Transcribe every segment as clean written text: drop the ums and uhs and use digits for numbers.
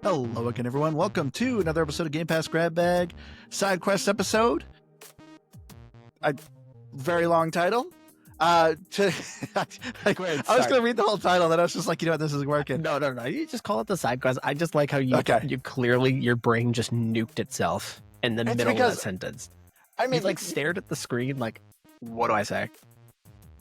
Hello again, everyone. Welcome to another episode of Game Pass Grab Bag Sidequest episode. Very long title. I was going to read the whole title, then I was just like, you know what, this isn't working. No. You just call it the Sidequest. I just like how you clearly, your brain just nuked itself in the middle of that sentence. I mean, like stared at the screen like, what do I say?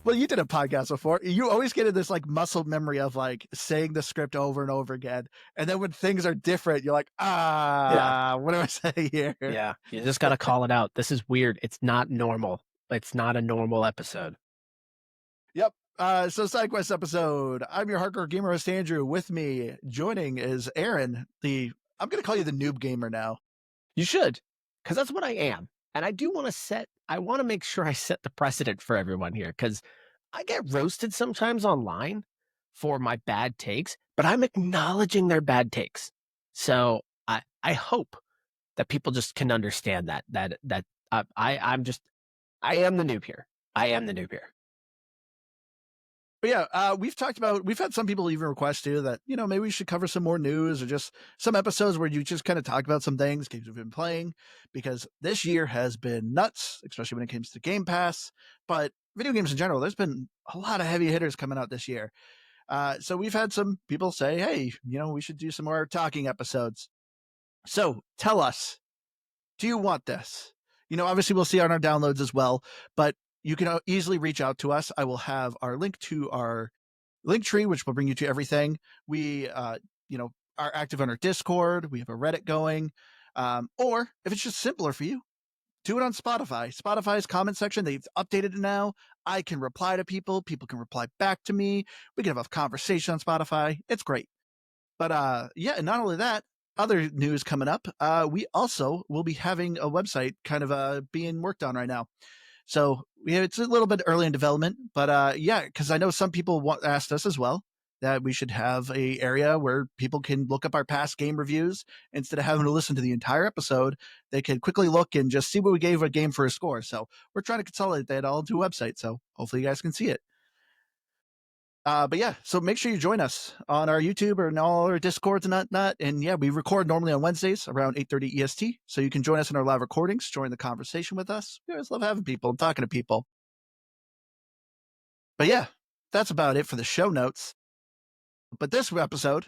Well, you did a podcast before. You always get in this like muscle memory of like saying the script over and over again. And then when things are different, you're like, what do I say here? Yeah, you just got to call it out. This is weird. It's not normal. It's not a normal episode. Yep. So Sidequest episode. I'm your hardcore gamer host, Andrew. With me joining is Aaron, I'm going to call you the noob gamer now. You should, because that's what I am. And I do want to make sure I set the precedent for everyone here, because I get roasted sometimes online for my bad takes, but I'm acknowledging their bad takes. So I hope that people just can understand that I am the noob here. I am the noob here. But yeah, we've had some people even request too that, you know, maybe we should cover some more news or just some episodes where you just kind of talk about some things, games we've been playing, because this year has been nuts, especially when it comes to Game Pass, but video games in general. There's been a lot of heavy hitters coming out this year. So we've had some people say, hey, you know, we should do some more talking episodes. So tell us, do you want this? You know, obviously we'll see on our downloads as well, but you can easily reach out to us. I will have our link to our link tree, which will bring you to everything. We, are active on our Discord. We have a Reddit going. Or if it's just simpler for you, do it on Spotify. Spotify's comment section, they've updated it now. I can reply to people. People can reply back to me. We can have a conversation on Spotify. It's great. But and not only that, other news coming up. We also will be having a website kind of being worked on right now. So it's a little bit early in development, but because I know some people asked us as well that we should have a area where people can look up our past game reviews instead of having to listen to the entire episode. They can quickly look and just see what we gave a game for a score. So we're trying to consolidate that all into a website. So hopefully you guys can see it. But yeah, so make sure you join us on our YouTube or in all our Discords and whatnot. And yeah, we record normally on Wednesdays around 8:30 EST. So you can join us in our live recordings, join the conversation with us. We always love having people and talking to people. But yeah, that's about it for the show notes. But this episode,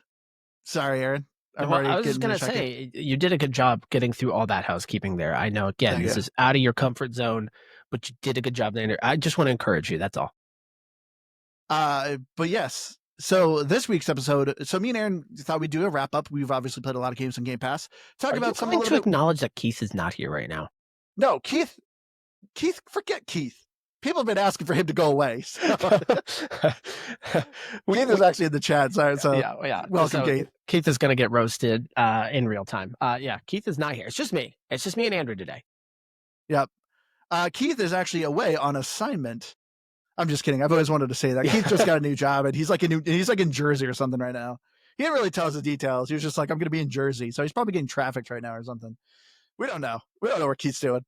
sorry, Aaron. I was just going to say, you did a good job getting through all that housekeeping there. I know, again, this is out of your comfort zone, but you did a good job there. I just want to encourage you. That's all. But yes, so this week's episode, so me and Aaron thought we'd do a wrap up. We've obviously played a lot of games on Game Pass. Talk about something to acknowledge that Keith is not here right now. No, Keith, forget Keith. People have been asking for him to go away. So. Keith is actually in the chat. Sorry, so yeah. Welcome, Keith. Keith is going to get roasted in real time. Keith is not here. It's just me. It's just me and Andrew today. Yep. Keith is actually away on assignment. I'm just kidding. I've always wanted to say that. Keith just got a new job, and he's like in Jersey or something right now. He didn't really tell us the details. He was just like, I'm going to be in Jersey. So he's probably getting trafficked right now or something. We don't know. We don't know what Keith's doing.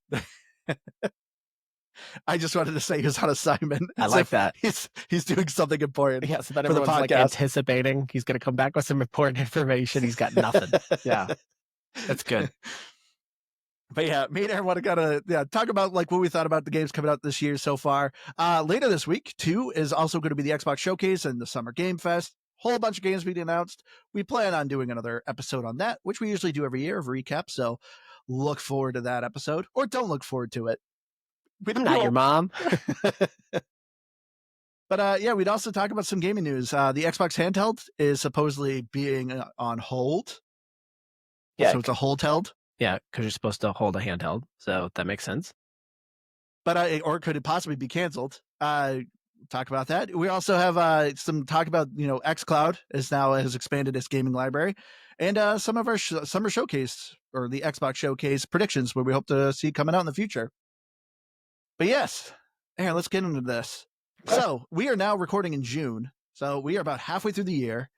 I just wanted to say he was on assignment. I like that. He's doing something important. Yeah, so that everyone's like anticipating he's going to come back with some important information. He's got nothing. Yeah, that's good. But yeah, me and Aaron want to talk about like what we thought about the games coming out this year so far. Later this week, too, is also going to be the Xbox Showcase and the Summer Game Fest. Whole bunch of games being announced. We plan on doing another episode on that, which we usually do every year of recap. So look forward to that episode, or don't look forward to it. I'm not your mom. But we'd also talk about some gaming news. The Xbox handheld is supposedly being on hold. Yeah, so it's a hold held. Yeah, because you're supposed to hold a handheld, so that makes sense. But or could it possibly be canceled? Talk about that. We also have some talk about xCloud has expanded its gaming library, and some of our summer showcase or the Xbox Showcase predictions, where we hope to see coming out in the future. But yes, Aaron, let's get into this. So we are now recording in June, so we are about halfway through the year.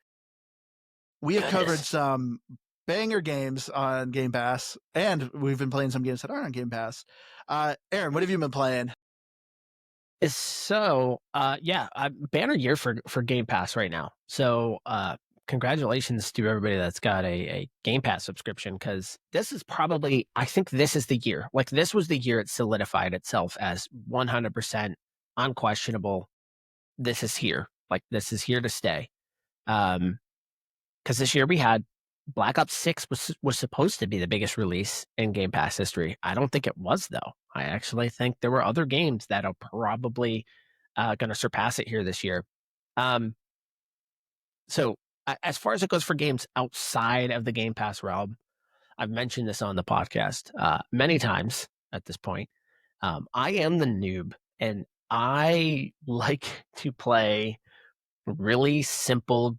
We have covered some banger games on Game Pass, and we've been playing some games that aren't on Game Pass. Aaron, what have you been playing? So, banner year for Game Pass right now. So, congratulations to everybody that's got a Game Pass subscription, because this is probably, I think this is the year. Like, this was the year it solidified itself as 100% unquestionable. This is here. Like, this is here to stay. Because this year we had Black Ops 6 was supposed to be the biggest release in Game Pass history. I don't think it was, though. I actually think there were other games that are probably going to surpass it here this year. So as far as it goes for games outside of the Game Pass realm, I've mentioned this on the podcast many times at this point. I am the noob, and I like to play really simple,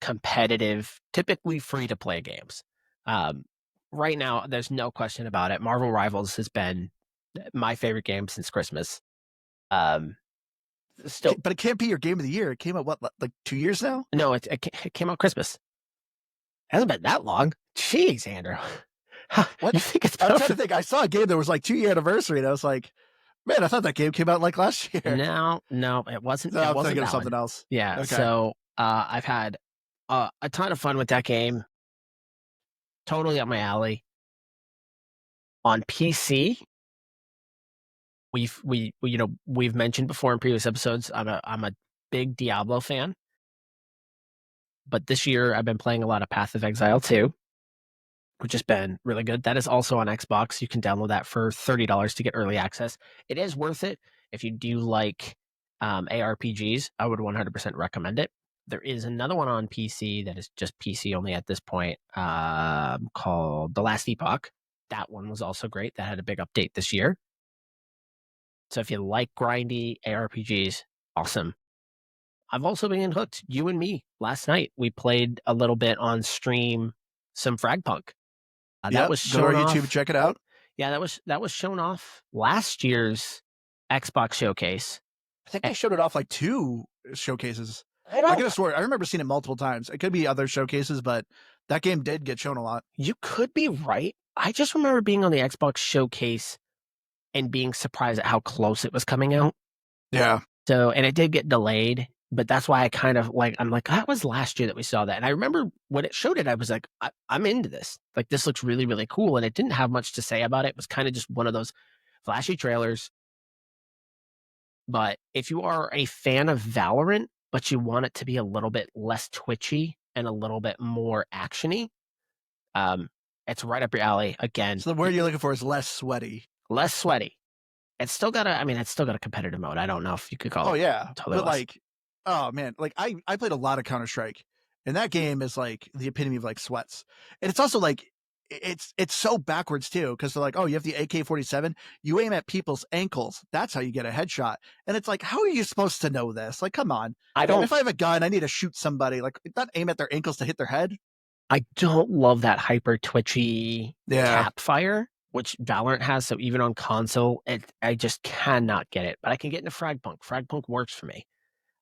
competitive, typically free to play games. Right now, there's no question about it. Marvel Rivals has been my favorite game since Christmas. Still, But it can't be your game of the year. It came out, what, like 2 years now? no, it came out Christmas. It hasn't been that long. Jeez, Andrew. What? You think it's I'm better? trying to think. I saw a game that was like 2-year anniversary, and I was like, man, I thought that game came out like last year. No, it wasn't. No, It I'm wasn't thinking of that something one. else. Yeah. Okay. So I've had a ton of fun with that game. Totally up my alley. On PC, we've mentioned before in previous episodes, I'm a big Diablo fan. But this year I've been playing a lot of Path of Exile 2, which has been really good. That is also on Xbox. You can download that for $30 to get early access. It is worth it if you do like ARPGs. I would 100% recommend it. There is another one on PC that is just PC only at this point, called The Last Epoch. That one was also great. That had a big update this year. So if you like grindy ARPGs, awesome. I've also been hooked. You and me, last night, we played a little bit on stream, some Fragpunk. That was Go to our shown YouTube, off. check it out. Yeah, that was shown off last year's Xbox showcase. I think they showed it off like 2 showcases. I I could have sworn, I remember seeing it multiple times. It could be other showcases, but that game did get shown a lot. You could be right. I just remember being on the Xbox showcase and being surprised at how close it was coming out. Yeah. So, and it did get delayed, but that's why I kind of like, I'm like, that was last year that we saw that. And I remember when it showed it, I was like, I'm into this. Like, this looks really, really cool. And it didn't have much to say about it. It was kind of just one of those flashy trailers. But if you are a fan of Valorant, but you want it to be a little bit less twitchy and a little bit more actiony, it's right up your alley. Again, So the word you're looking for is less sweaty. less sweaty. It's still got a competitive mode. I don't know if you could call it. Oh yeah. Totally But less. like, oh man, like I played a lot of Counter-Strike, and that game is like the epitome of like sweats. And it's also like it's so backwards too, because they're like, oh, you have the AK-47, you aim at people's ankles, that's how you get a headshot. And it's like, how are you supposed to know this? Like, come on. I don't. If I have a gun, I need to shoot somebody. Like, not aim at their ankles to hit their head. I don't love that hyper twitchy Yeah. tap fire, which Valorant has. So even on console, I just cannot get it. But I can get into Fragpunk. Fragpunk works for me.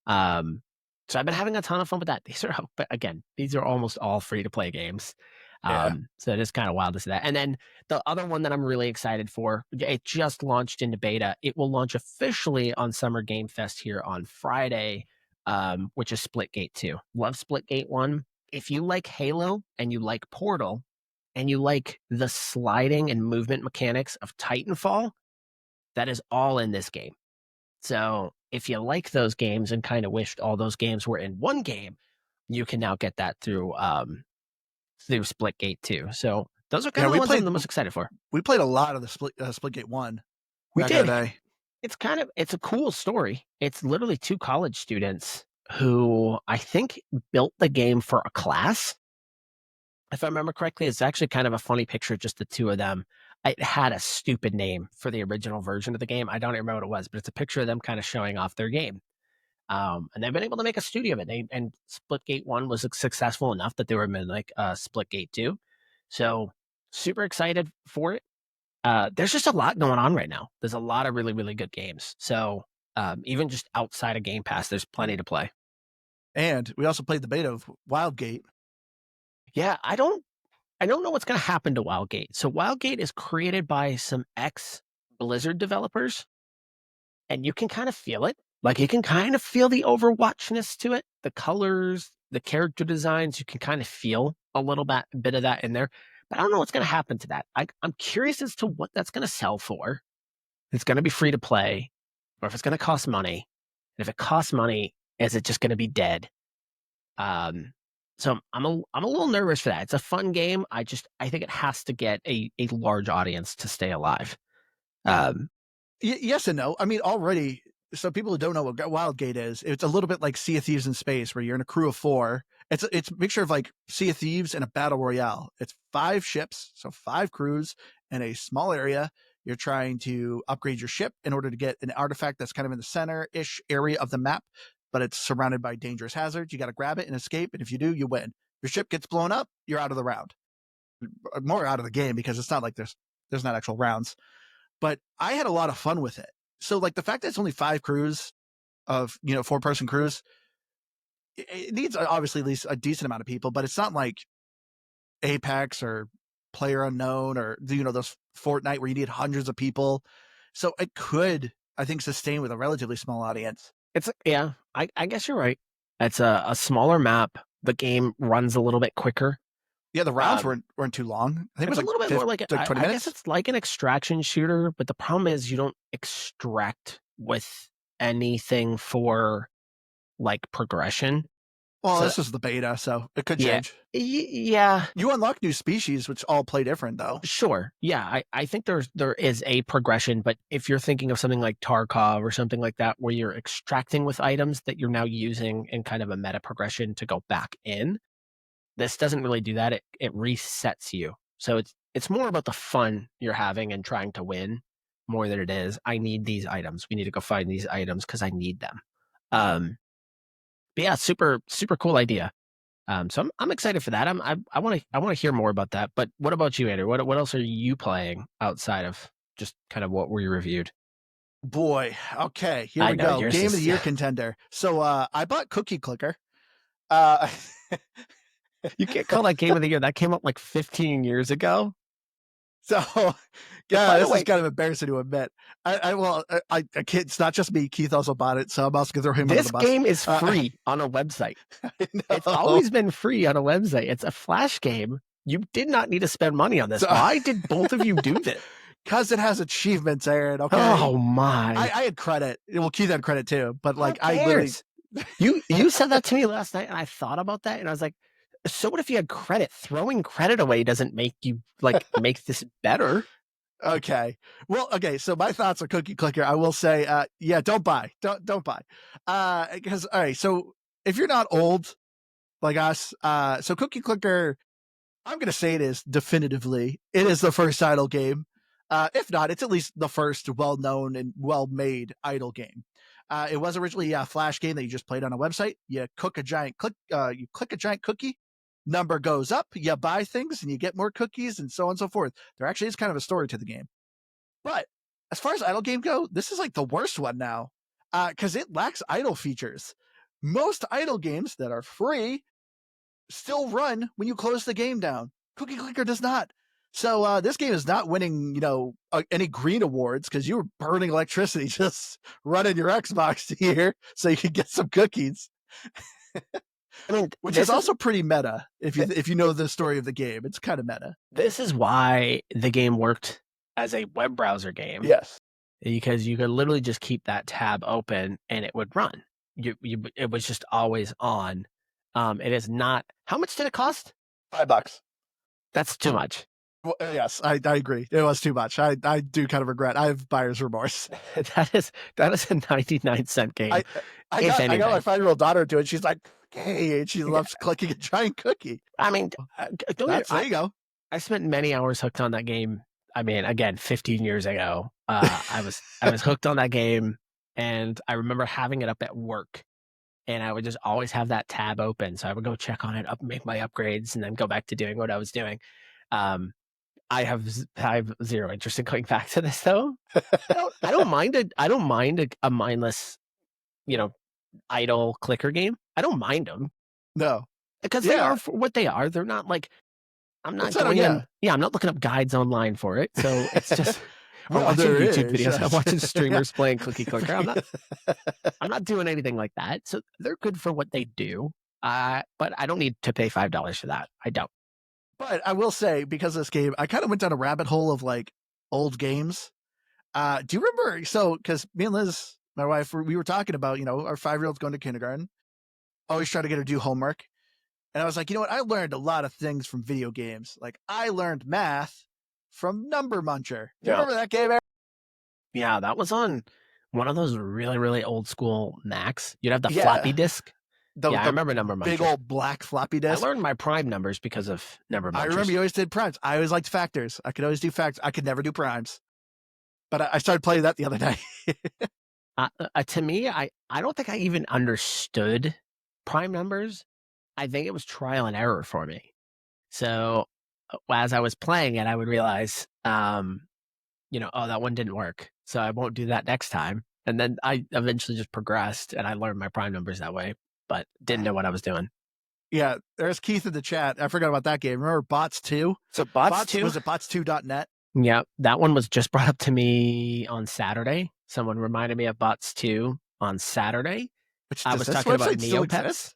So I've been having a ton of fun with that. These are almost all free to play games. Yeah. So it is kind of wild to see that. And then the other one that I'm really excited for, it just launched into beta. It will launch officially on Summer Game Fest here on Friday, which is Splitgate 2. Love Splitgate 1. If you like Halo and you like Portal and you like the sliding and movement mechanics of Titanfall, that is all in this game. So if you like those games and kind of wished all those games were in one game, you can now get that through Splitgate 2. So those are kind of the ones I'm the most excited for. We played a lot of the Splitgate 1. We did. It's a cool story. It's literally 2 college students who I think built the game for a class. If I remember correctly, it's actually kind of a funny picture, just the 2 of them. It had a stupid name for the original version of the game. I don't even remember what it was, but it's a picture of them kind of showing off their game. And they've been able to make a studio of it. And Splitgate 1 was successful enough that they were in like Splitgate 2. So super excited for it. There's just a lot going on right now. There's a lot of really, really good games. So even just outside of Game Pass, there's plenty to play. And we also played the beta of Wildgate. Yeah, I don't know what's going to happen to Wildgate. So Wildgate is created by some ex-Blizzard developers, and you can kind of feel it. Like, you can kind of feel the Overwatchness to it, the colors, the character designs, you can kind of feel a little bit of that in there. But I don't know what's going to happen to that. I'm curious as to what that's going to sell for. It's going to be free to play, or if it's going to cost money. And if it costs money, is it just going to be dead? So I'm a little nervous for that. It's a fun game. I think it has to get a large audience to stay alive. Yes and no. I mean, already, so people who don't know what Wildgate is, it's a little bit like Sea of Thieves in space, where you're in a crew of 4. It's a mixture of like Sea of Thieves and a battle royale. It's 5 ships, so 5 crews in a small area. You're trying to upgrade your ship in order to get an artifact that's kind of in the center-ish area of the map, but it's surrounded by dangerous hazards. You got to grab it and escape, and if you do, you win. Your ship gets blown up, you're out of the round. More out of the game, because it's not like there's not actual rounds. But I had a lot of fun with it. So like the fact that it's only 5 crews of, 4-person crews, it needs obviously at least a decent amount of people, but it's not like Apex or Player Unknown or, those Fortnite where you need hundreds of people. So it could, I think, sustain with a relatively small audience. I guess you're right. It's a smaller map. The game runs a little bit quicker. Yeah, the rounds weren't too long. I think it was a little bit more like 20 I minutes. guess it's like an extraction shooter, but the problem is you don't extract with anything for like progression. Well, So this is the beta, so it could yeah, change. yeah, You unlock new species, which all play different, though. sure. Yeah, I think there is a progression, but if you're thinking of something like Tarkov or something like that, where you're extracting with items that you're now using in kind of a meta progression to go back in, this doesn't really do that. It resets you. So it's more about the fun you're having and trying to win more than it is, I need these items. We need to go find these items because I need them. But yeah, super, super cool idea. So I'm excited for that. I want to hear more about that. But what about you, Andrew? What else are you playing outside of just kind of what we reviewed? Boy, okay, here I we know, go. yours Game of the is- year contender. So I bought Cookie Clicker. Uh, You can't call that game of the year. That came up like 15 years ago. so By yeah, the this way- is kind of embarrassing to admit. I can't. It's not just me. Keith also bought it, so I'm also gonna throw him under This the bus. game is free on a website. It's always been free on a website. It's a Flash game. You did not need to spend money on this. Why did both of you do this? Because it has achievements, Aaron. Okay. Oh my! I had credit. Well, Keith had credit too, but Who like I literally. cares? You said that to me last night, and I thought about that, and I was like, so what if you had credit? Throwing credit away doesn't make you make this better. Okay. Well, okay. So my thoughts on Cookie Clicker, I will say, yeah, don't buy. Don't buy. Because all right. So if you're not old like us, so Cookie Clicker, I'm gonna say it is definitively. It is the first idle game. If not, it's at least the first well-known and well-made idle game. It was originally a Flash game that you just played on a website. You click a giant cookie, number goes up, you buy things, and you get more cookies, and so on and so forth. There actually is kind of a story to the game. But as far as idle game go, this is like the worst one now, because it lacks idle features. Most idle games that are free still run when you close the game down. Cookie Clicker does not. So this game is not winning, any green awards because you were burning electricity just running your Xbox here so you could get some cookies. I mean, Which is also pretty meta if you know the story of the game. It's kind of meta. this is why the game worked as a web browser game. Yes. Because you could literally just keep that tab open and it would run. It was just always on. It is not. How much did it cost? $5. That's too much. Well, yes, I agree. It was too much. I do kind of regret. I have buyer's remorse. that is a 99-cent game. I If got anything. my 5-year-old daughter to it. She's like, hey, and she loves clicking a giant cookie. I mean, There you go. I spent many hours hooked on that game. I mean, again, 15 years ago, I was hooked on that game, and I remember having it up at work, and I would just always have that tab open. So I would go check on it, make my upgrades, and then go back to doing what I was doing. I have zero interest in going back to this though. I don't mind it. I don't mind a mindless, idle clicker game. I don't mind them No. because they are for what they are. They're not like I'm not going in. Yeah, I'm not looking up guides online for it. So it's just or watching YouTube videos. I'm watching streamers playing Cookie Clicker. I'm not doing anything like that. So they're good for what they do. But I don't need to pay $5 for that. I don't. But I will say, because of this game, I kind of went down a rabbit hole of like old games. Do you remember? So, because me and Liz, my wife, we were talking about, our 5-year-old's going to kindergarten, always try to get her to do homework. And I was like, you know what? I learned a lot of things from video games. Like, I learned math from Number Muncher. Do you Yeah. remember that game, Aaron? Yeah, that was on one of those really, really old school Macs. You'd have the floppy Yeah. disk. The, Yeah, I the remember Number big Muncher. old black floppy I disk. learned my prime numbers because of Number I remember Munchers. you always did primes. I always liked factors. I could always do factors. I could never do primes. But I started playing that the other day. To me, I don't think I even understood prime numbers. I think it was trial and error for me. So as I was playing it, I would realize, oh, that one didn't work. So I won't do that next time. And then I eventually just progressed and I learned my prime numbers that way, but didn't know what I was doing. Yeah, there's Keith in the chat. I forgot about that game. Remember Bots 2? So Bots 2? Was it bots2.net? Yeah, that one was just brought up to me on Saturday. Someone reminded me of Bots 2 on Saturday. Which I does was this talking about website still Neopets. exist?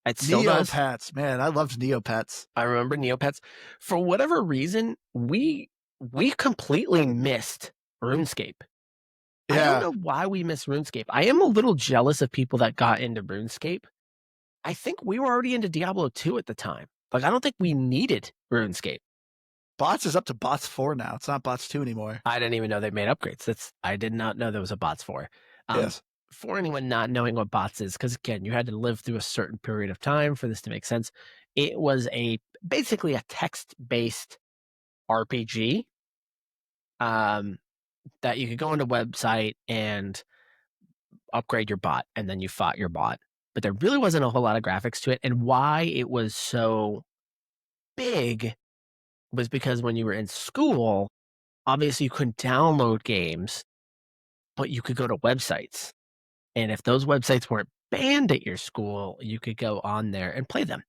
It still does. Neopets, man, I loved Neopets. I remember Neopets. For whatever reason, we completely missed RuneScape. I don't know why we missed RuneScape. I am a little jealous of people that got into RuneScape. I think we were already into Diablo 2 at the time. Like, I don't think we needed RuneScape. Bots is up to Bots 4 now. It's not Bots 2 anymore. I didn't even know they made upgrades. I did not know there was a Bots 4. Yes. For anyone not knowing what Bots is, because again, you had to live through a certain period of time for this to make sense. It was basically a text-based RPG that you could go on a website and upgrade your bot, and then you fought your bot. But there really wasn't a whole lot of graphics to it. And why it was so big was because when you were in school, obviously you couldn't download games, but you could go to websites. And if those websites weren't banned at your school, you could go on there and play them.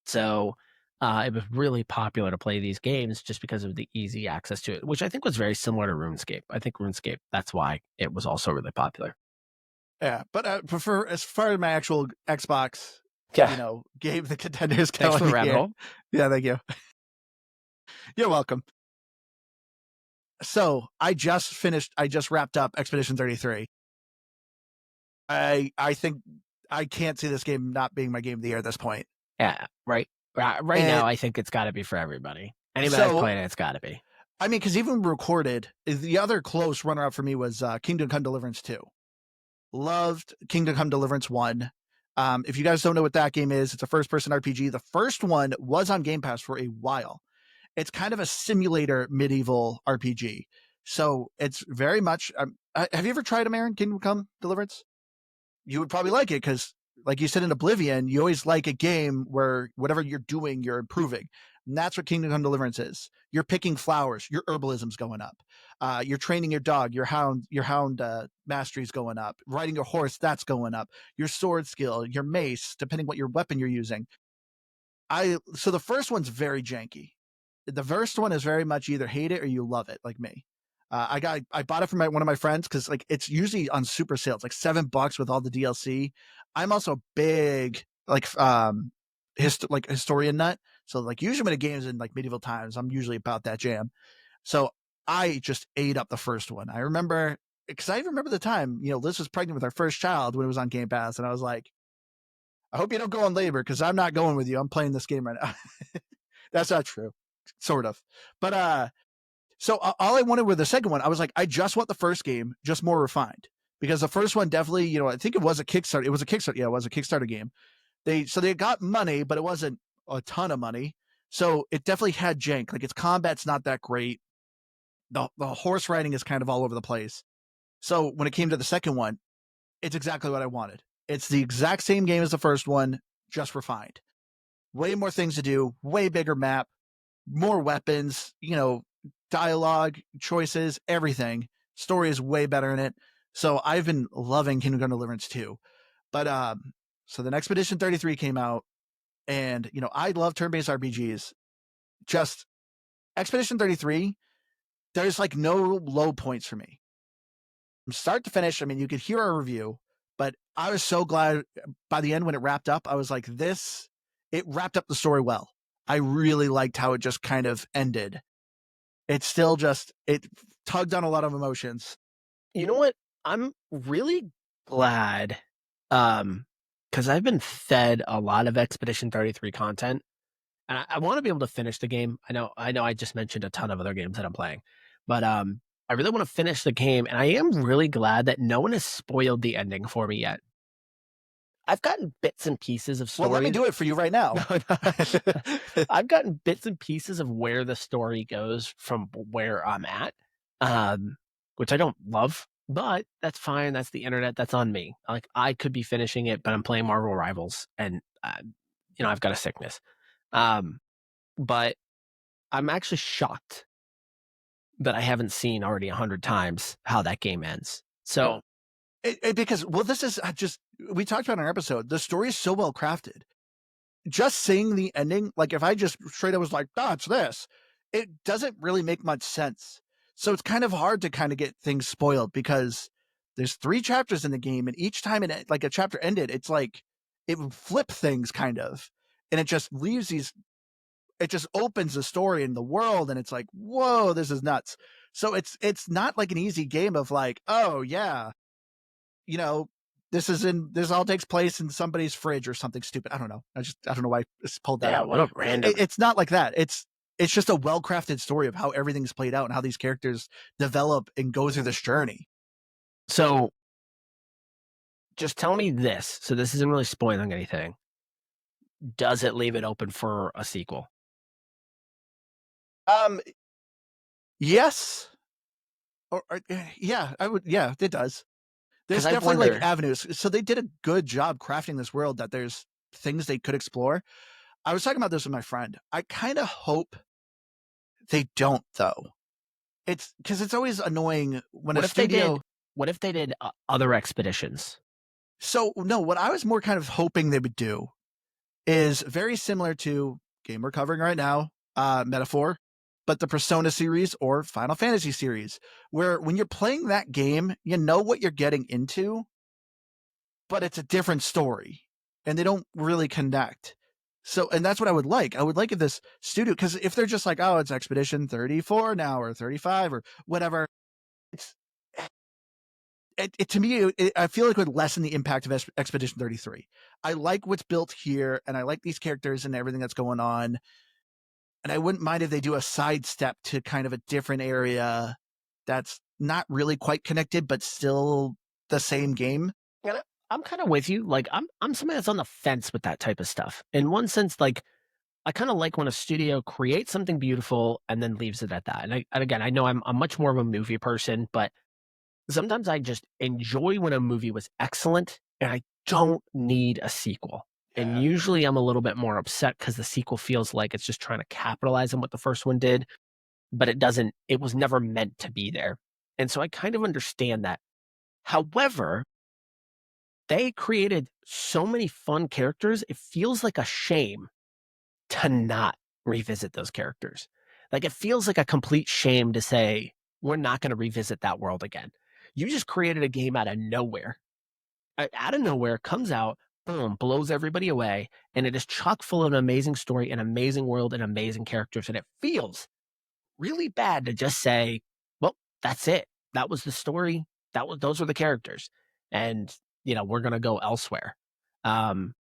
So it was really popular to play these games just because of the easy access to it, which I think was very similar to RuneScape. I think RuneScape, that's why it was also really popular. Yeah, but I prefer, as far as my actual Xbox, game, the contenders. Thanks for the rabbit hole. Yeah, thank you. You're welcome. So I just wrapped up Expedition 33. I think I can't see this game not being my game of the year at this point. Yeah, right. Right now, I think it's got to be for everybody. Anybody that's playing it, it's got to be. I mean, because even recorded, the other close runner-up for me was Kingdom Come Deliverance 2. Loved Kingdom Come Deliverance 1. If you guys don't know what that game is, it's a first-person RPG. The first one was on Game Pass for a while. It's kind of a simulator medieval RPG. So it's very much... have you ever tried them, Aaron? Kingdom Come Deliverance? You would probably like it because, like you said in Oblivion, you always like a game where whatever you're doing, you're improving. And that's what Kingdom Come Deliverance is. You're picking flowers. Your herbalism's going up. You're training your dog. Your hound mastery's going up. Riding your horse, that's going up. Your sword skill, your mace, depending what your weapon you're using. So the first one's very janky. The first one is very much either hate it or you love it, like me. I bought it from one of my friends because like it's usually on super sale. It's like $7 with all the DLC. I'm also a big historian nut. So like usually when a game's in like medieval times, I'm usually about that jam. So I just ate up the first one. I remember because I remember the time, Liz was pregnant with our first child when it was on Game Pass, and I was like, I hope you don't go on labor because I'm not going with you. I'm playing this game right now. That's not true, sort of. But so all I wanted with the second one, I was like, I just want the first game, just more refined. Because the first one definitely, I think it was a Kickstarter. It was a Kickstarter. Yeah, it was a Kickstarter game. They got money, but it wasn't a ton of money. So it definitely had jank. Like its combat's not that great. The horse riding is kind of all over the place. So when it came to the second one, it's exactly what I wanted. It's the exact same game as the first one, just refined. Way more things to do, way bigger map, more weapons, dialogue, choices, everything. Story is way better in it. So I've been loving Kingdom Come Deliverance 2. But so then Expedition 33 came out, and I love turn-based RPGs. Just Expedition 33, there's like no low points for me. From start to finish, I mean, you could hear our review, But I was so glad by the end when it wrapped up. I was like, this, it wrapped up the story well. I really liked how it just kind of ended. It still just, it tugged on a lot of emotions. You know what? I'm really glad, because I've been fed a lot of Expedition 33 content, and I wanna be able to finish the game. I know I just mentioned a ton of other games that I'm playing, but, I really wanna finish the game, and I am really glad that no one has spoiled the ending for me yet. I've gotten bits and pieces of Well, let me stories. do it for you right now. No, no. I've gotten bits and pieces of where the story goes from where I'm at, um, which I don't love, but that's fine. That's the internet. That's on me. Like I could be finishing it, but I'm playing Marvel Rivals, and I've got a sickness. Um, but I'm actually shocked that I haven't seen already 100 times how that game ends. So Because, well, this is just, we talked about in our episode, the story is so well crafted. Just seeing the ending, like if I just straight up was like, "Ah, it's this," it doesn't really make much sense. So it's kind of hard to kind of get things spoiled because there's 3 chapters in the game, and each time like a chapter ended, it's like it would flip things kind of, and it just leaves these. It just opens the story and the world, and it's like, whoa, this is nuts. So it's not like an easy game of like, oh yeah, you know, this all takes place in somebody's fridge or something stupid. I don't know. I don't know why I just pulled that yeah, out. what a random. It's not like that. It's just a well crafted story of how everything's played out and how these characters develop and go through this journey. So just tell me this. So this isn't really spoiling anything. Does it leave it open for a sequel? Um, yes, yeah, I would. Yeah, it does. Because There's I definitely like wonder. avenues. So they did a good job crafting this world that there's things they could explore. I was talking about this with my friend. I kind of hope they don't though. It's because it's always annoying when a What if they did studio. what if they did, other expeditions? So no, what I was more kind of hoping they would do is very similar to game we're covering right now, Metaphor, but the Persona series or Final Fantasy series, where when you're playing that game, you know what you're getting into, but it's a different story and they don't really connect. So, and that's what I would like. I would like if this studio, because if they're just like, oh, it's Expedition 34 now or 35 or whatever, it's to me, I feel like it would lessen the impact of Expedition 33. I like what's built here, and I like these characters and everything that's going on. And I wouldn't mind if they do a sidestep to kind of a different area that's not really quite connected, but still the same game. And I'm kinda with you, like, I'm somebody that's on the fence with that type of stuff. In one sense, like, I kinda like when a studio creates something beautiful and then leaves it at that, and again, I know I'm much more of a movie person, but sometimes I just enjoy when a movie was excellent, and I don't need a sequel. And Yeah. usually I'm a little bit more upset because the sequel feels like it's just trying to capitalize on what the first one did, but it was never meant to be there. And so I kind of understand that. However, they created so many fun characters, it feels like a shame to not revisit those characters. Like, it feels like a complete shame to say, "We're not gonna revisit that world again." You just created a game out of nowhere. Out of nowhere, comes out, boom, blows everybody away, and it is chock full of an amazing story, an amazing world, and amazing characters, and it feels really bad to just say, "Well, that's it. That was the story. Those were the characters, and, we're gonna go elsewhere." Um,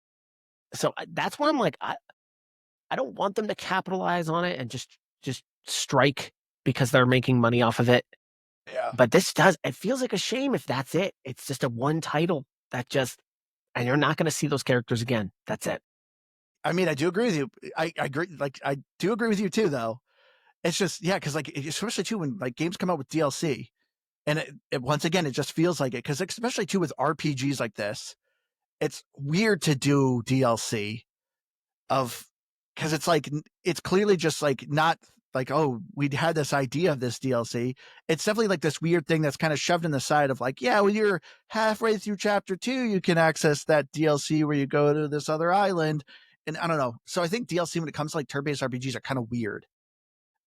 so, that's why I'm like, I don't want them to capitalize on it and just strike because they're making money off of it, Yeah. but it feels like a shame if that's it. It's just a one title that just and you're not gonna see those characters again. That's it. I mean, I do agree with you. I agree. Like, I do agree with you too, though. It's just, yeah, because like, especially too when like games come out with DLC, and once again, it just feels like it. Because especially too with RPGs like this, it's weird to do DLC of because it's like it's clearly just like not like, oh, we'd had this idea of this DLC. It's definitely like this weird thing that's kind of shoved in the side of like, yeah, when you're halfway through chapter 2, you can access that DLC where you go to this other island. And I don't know. So I think DLC when it comes to like turn-based RPGs are kind of weird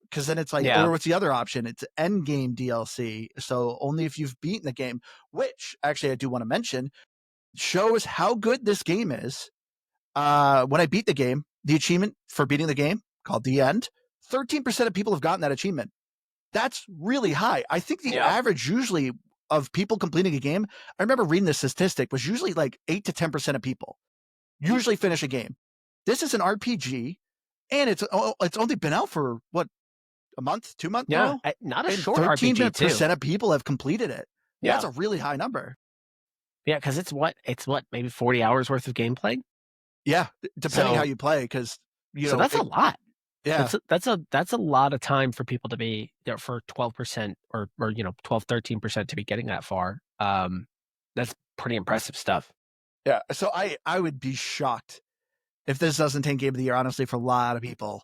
because then it's like, Yeah. or what's the other option? It's end game DLC. So only if you've beaten the game, which actually I do want to mention. shows how good this game is. When I beat the game, the achievement for beating the game called The End, 13% of people have gotten that achievement. That's really high. I think the average usually of people completing a game, I remember reading this statistic, was usually like 8 to 10% of people usually finish a game. This is an RPG, and it's only been out for what, a month, 2 months now? Not a And short RPG too. 13% of people have completed it. Yeah. That's a really high number. Yeah, because it's what maybe 40 hours worth of gameplay. Yeah, depending how you play, because so that's a lot. Yeah, that's a lot of time for people to be for 12% or 12, 13% to be getting that far. That's pretty impressive stuff. Yeah, so I would be shocked if this doesn't take Game of the Year, honestly, for a lot of people.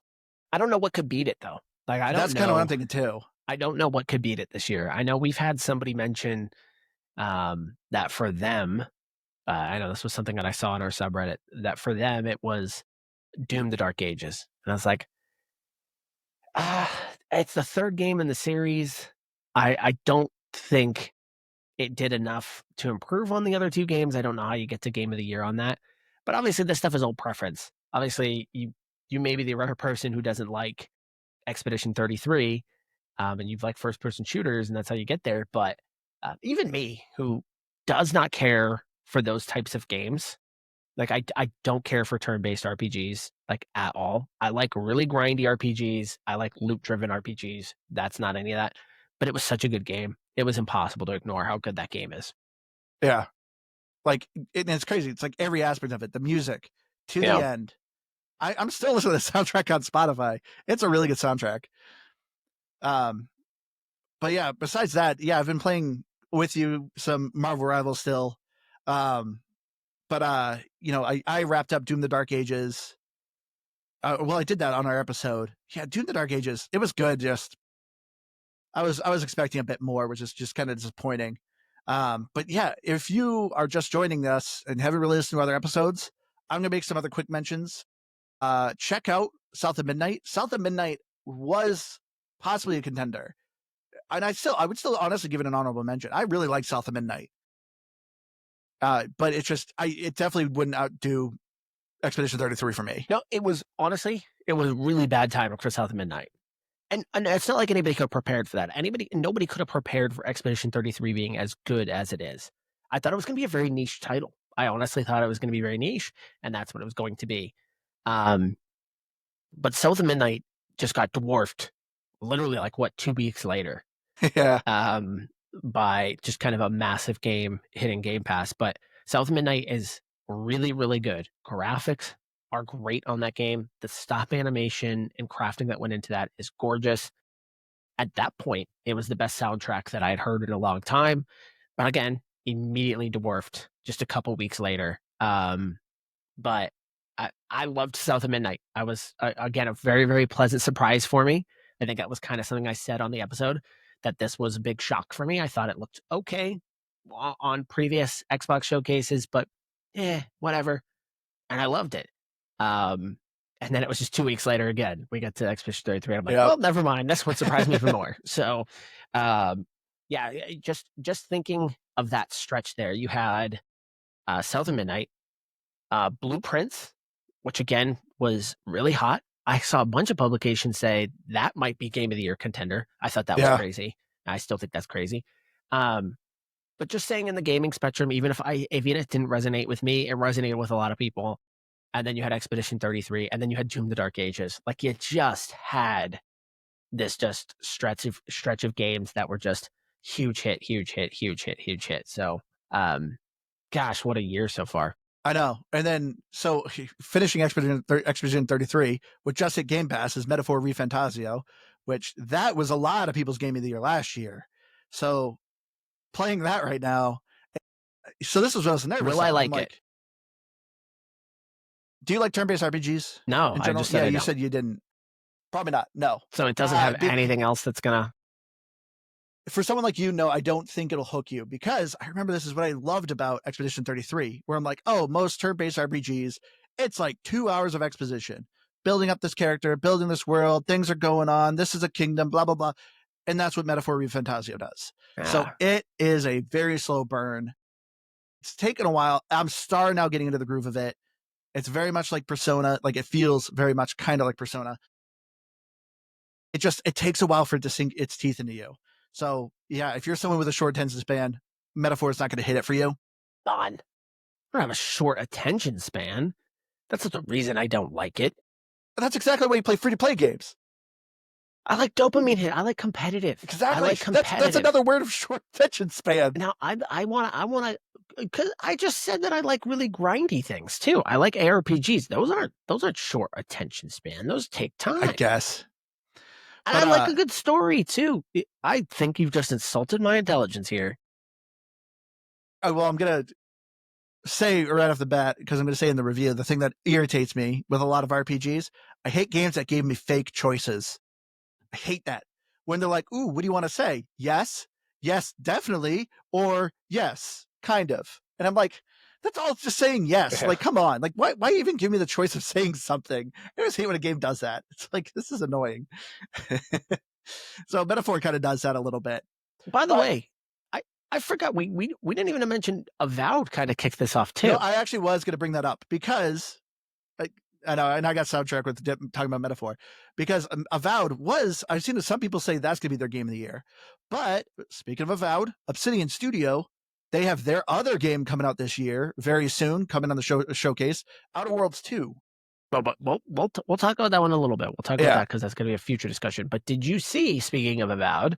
I don't know what could beat it though. Like I don't. That's kind of what I'm thinking too. I don't know what could beat it this year. I know we've had somebody mention that for them, I know this was something that I saw on our subreddit, that for them it was Doom: The Dark Ages, and I was like, it's the third game in the series. I don't think it did enough to improve on the other two games. I don't know how you get to Game of the Year on that, but obviously this stuff is old preference. Obviously, you may be the rare person who doesn't like Expedition 33, and you've liked first-person shooters, and that's how you get there. But even me, who does not care for those types of games, like I don't care for turn-based RPGs like at all. I like really grindy RPGs. I like loot-driven RPGs. That's not any of that. But it was such a good game. It was impossible to ignore how good that game is. Yeah, like it's crazy. It's like every aspect of it, the music to the end. I'm still listening to the soundtrack on Spotify. It's a really good soundtrack. But yeah, besides that, yeah, I've been playing with you some Marvel Rivals still. But I wrapped up Doom: The Dark Ages. Well, I did that on our episode. Yeah, Doom: The Dark Ages. It was good. Just I was expecting a bit more, which is just kind of disappointing. But yeah, if you are just joining us and haven't really listened to other episodes, I'm gonna make some other quick mentions. Check out South of Midnight. South of Midnight was possibly a contender, and I would still honestly give it an honorable mention. I really like South of Midnight, but it definitely wouldn't outdo Expedition 33 for me. No, it was really bad timing for South of Midnight. And it's not like anybody could have prepared for that. Nobody could have prepared for Expedition 33 being as good as it is. I thought it was going to be a very niche title. I honestly thought it was going to be very niche, and that's what it was going to be. But South of Midnight just got dwarfed literally like 2 weeks later. Yeah. By just kind of a massive game hitting Game Pass. But South of Midnight is really, really good. Graphics are great on that game. The stop animation and crafting that went into that is gorgeous. At that point, it was the best soundtrack that I had heard in a long time. But again, immediately dwarfed just a couple weeks later. But I loved South of Midnight. I was, again, a very, very pleasant surprise for me. I think that was kind of something I said on the episode, that this was a big shock for me. I thought it looked okay on previous Xbox showcases, but whatever. And I loved it. And then it was just 2 weeks later again, we got to Expedition 33. I'm like, well, never mind. That's what surprised me even more. So, just thinking of that stretch there, you had South of Midnight, Blueprints, which again was really hot. I saw a bunch of publications say that might be Game of the Year contender. I thought that was crazy. I still think that's crazy. But just saying, in the gaming spectrum, even if it didn't resonate with me, it resonated with a lot of people. And then you had Expedition 33, and then you had Doom: The Dark Ages. Like, you just had this just stretch of games that were just huge hit. So, gosh, what a year so far. I know. And then, so finishing Expedition 33, which just hit Game Pass, is Metaphor ReFantasio, which that was a lot of people's Game of the Year last year. So playing that right now. So this was what I was nervous. Will I like it? Do you like turn-based RPGs? No, in general? You said you didn't. Probably not. No. So it doesn't have anything else that's gonna. For someone like you, no, I don't think it'll hook you, because I remember this is what I loved about Expedition 33, where I'm like, oh, most turn-based RPGs, it's like 2 hours of exposition, building up this character, building this world, things are going on, this is a kingdom, blah, blah, blah. And that's what Metaphor ReFantasio does. So it is a very slow burn. It's taken a while. I'm starting now getting into the groove of it. It's very much like Persona. Like, it feels very much kind of like Persona. It takes a while for it to sink its teeth into you. So yeah, if you're someone with a short attention span, Metaphor is not going to hit it for you. On. I don't have a short attention span. That's not the reason I don't like it. That's exactly why you play free to play games. I like dopamine hit. I like competitive. Exactly. I like competitive. That's another word of short attention span. Now I want to because I just said that I like really grindy things too. I like ARPGs. Those aren't short attention span. Those take time. I guess. And I like a good story too. I think you've just insulted my intelligence here. Well, I'm gonna say right off the bat, because I'm gonna say in the review, the thing that irritates me with a lot of RPGs, I hate games that gave me fake choices. I hate that. When they're like, ooh, what do you want to say? Yes, definitely, or yes, kind of. And I'm like, that's all just saying yes. Like, come on. Like, why even give me the choice of saying something? I always hate when a game does that. It's like, this is annoying. So Metaphor kind of does that a little bit. By the way, I forgot we didn't even mention Avowed kind of kicked this off too. No, I actually was going to bring that up because I know, and I got sidetracked with talking about Metaphor, because Avowed was, I've seen some people say that's going to be their game of the year. But speaking of Avowed, Obsidian Studio, they have their other game coming out this year, very soon, coming on the showcase, Outer Worlds 2. But we'll talk about that one a little bit. We'll talk about that because that's going to be a future discussion. But did you see, speaking of Avowed,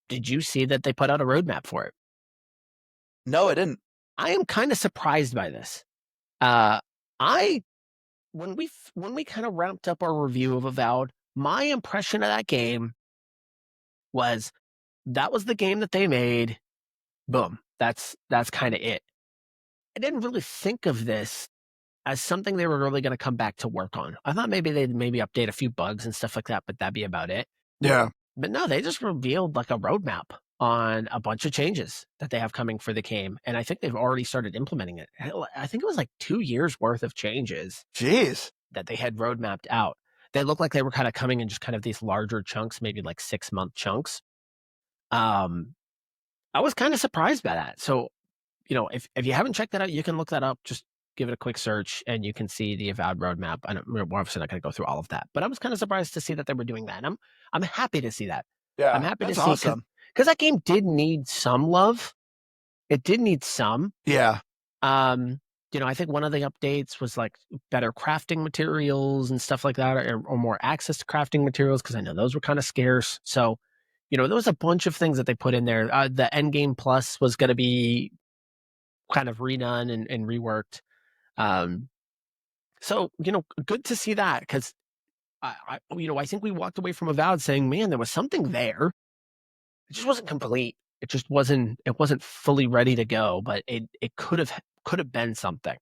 did you see that they put out a roadmap for it? No, I didn't. I am kind of surprised by this. When we kind of ramped up our review of Avowed, my impression of that game was that was the game that they made. Boom. That's kind of it. I didn't really think of this as something they were really going to come back to work on. I thought maybe they'd update a few bugs and stuff like that, but that'd be about it. Yeah. But no, they just revealed like a roadmap on a bunch of changes that they have coming for the game. And I think they've already started implementing it. I think it was like 2 years worth of changes. Jeez. That they had roadmapped out. They looked like they were kind of coming in just kind of these larger chunks, maybe like 6-month chunks. I was kind of surprised by that. So, if you haven't checked that out, you can look that up. Just give it a quick search and you can see the Avowed roadmap. We're obviously not going to go through all of that, but I was kind of surprised to see that they were doing that. And I'm happy to see that. Yeah, I'm happy to see awesome. because that game did need some love. It did need some. Yeah. I think one of the updates was like better crafting materials and stuff like that, or more access to crafting materials, because I know those were kind of scarce. So, there was a bunch of things that they put in there. The Endgame Plus was going to be kind of redone and reworked. So, good to see that, because I think we walked away from Avowed saying, man, there was something there. It just wasn't complete. It wasn't fully ready to go, but it could have been something.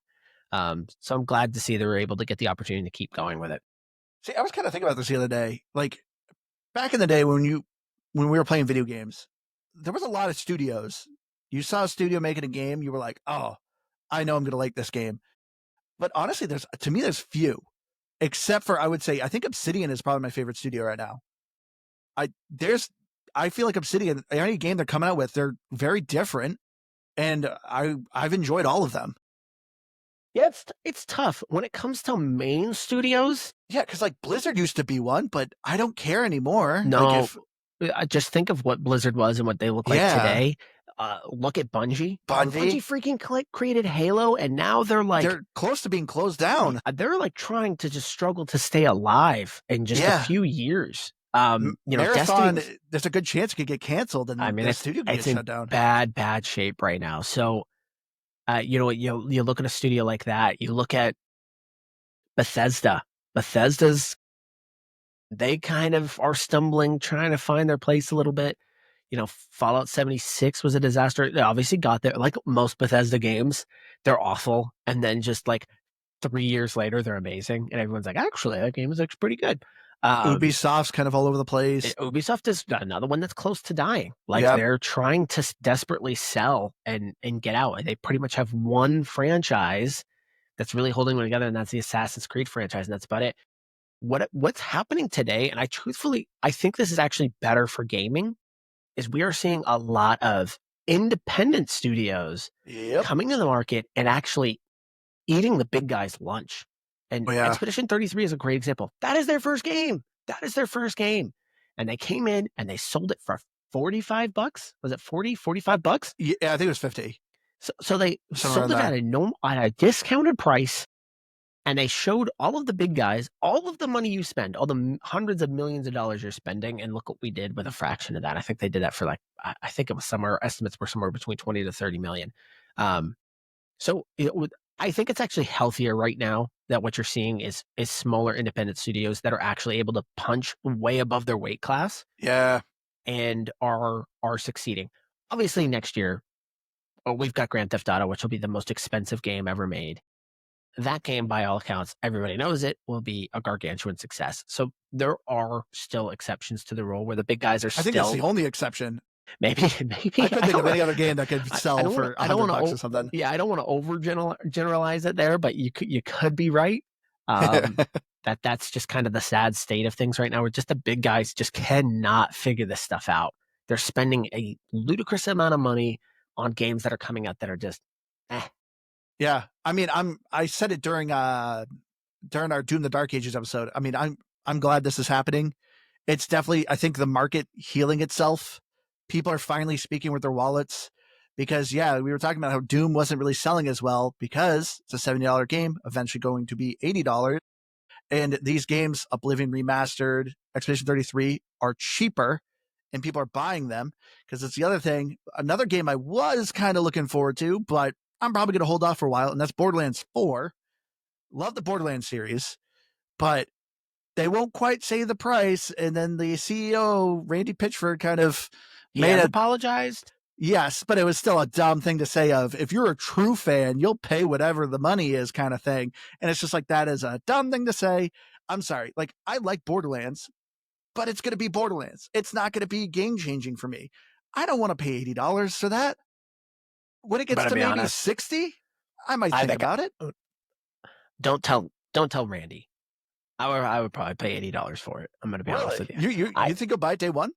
So I'm glad to see they were able to get the opportunity to keep going with it. See, I was kind of thinking about this the other day. Like, back in the day when we were playing video games, there was a lot of studios. You saw a studio making a game, you were like, oh, I know I'm going to like this game. But honestly, there's few, except for, I would say, I think Obsidian is probably my favorite studio right now. I feel like Obsidian, any game they're coming out with, they're very different, and I've enjoyed all of them. Yeah, it's tough when it comes to main studios. Yeah, because like Blizzard used to be one, but I don't care anymore. No, I just think of what Blizzard was and what they look like today. Look at Bungie. Bungie freaking created Halo, and now they're close to being closed down. They're like trying to just struggle to stay alive in just a few years. Marathon, there's a good chance it could get canceled, and the studio could get shut down. Bad shape right now. So, you look at a studio like that. You look at Bethesda. They kind of are stumbling, trying to find their place a little bit. Fallout 76 was a disaster. They obviously got there. Like most Bethesda games, they're awful. And then just like 3 years later, they're amazing. And everyone's like, actually, that game is actually pretty good. Ubisoft's kind of all over the place. Ubisoft is another one that's close to dying. Like they're trying to desperately sell and get out. And they pretty much have one franchise that's really holding them together, and that's the Assassin's Creed franchise, and that's about it. What's happening today, and I think this is actually better for gaming, is we are seeing a lot of independent studios Yep. coming to the market and actually eating the big guys' lunch. And Oh, yeah. Expedition 33 is a great example. That is their first game. That is their first game. And they came in and they sold it for $45. Was it 40, $45? Yeah, I think it was 50. So they Somewhere in sold it there. at a discounted price, and they showed all of the big guys, all of the money you spend, all the hundreds of millions of dollars you're spending, and look what we did with a fraction of that. I think they did that for like, I think it was somewhere, estimates were somewhere between 20 to 30 million. Um, so I think it's actually healthier right now that what you're seeing is smaller independent studios that are actually able to punch way above their weight class Yeah. and are succeeding. Obviously, next year, we've got Grand Theft Auto, which will be the most expensive game ever made. That game, by all accounts, everybody knows it, will be a gargantuan success. So there are still exceptions to the rule where the big guys are I think that's still the only exception. maybe I couldn't think of any other game that could I sell don't want for to I don't want $100 to or something. yeah, I don't want to over generalize it there, but you could be right. Um, that's just kind of the sad state of things right now. Where just the big guys just cannot figure this stuff out. They're spending a ludicrous amount of money on games that are coming out that are just eh. Yeah. I mean, I said it during our Doom the Dark Ages episode. I mean, I'm glad this is happening. It's definitely, I think, the market healing itself. People are finally speaking with their wallets because, yeah, we were talking about how Doom wasn't really selling as well because it's a $70 game, eventually going to be $80. And these games, Oblivion Remastered, Expedition 33, are cheaper and people are buying them because it's the other thing. Another game I was kind of looking forward to, but I'm probably going to hold off for a while, and that's Borderlands 4. Love the Borderlands series, but they won't quite say the price. And then the CEO, Randy Pitchford, kind of He made has a apologized. yes, but it was still a dumb thing to say of if you're a true fan, you'll pay whatever the money is kind of thing. And it's just like that is a dumb thing to say. I'm sorry. Like I like Borderlands, but it's going to be Borderlands. It's not going to be game changing for me. I don't want to pay $80 for that. When it I'm gets gonna to be maybe honest. 60, I might I think think about it. don't tell Randy. I would probably pay $80 for it. I'm gonna be honest Really? with you. You think you'll buy it day one?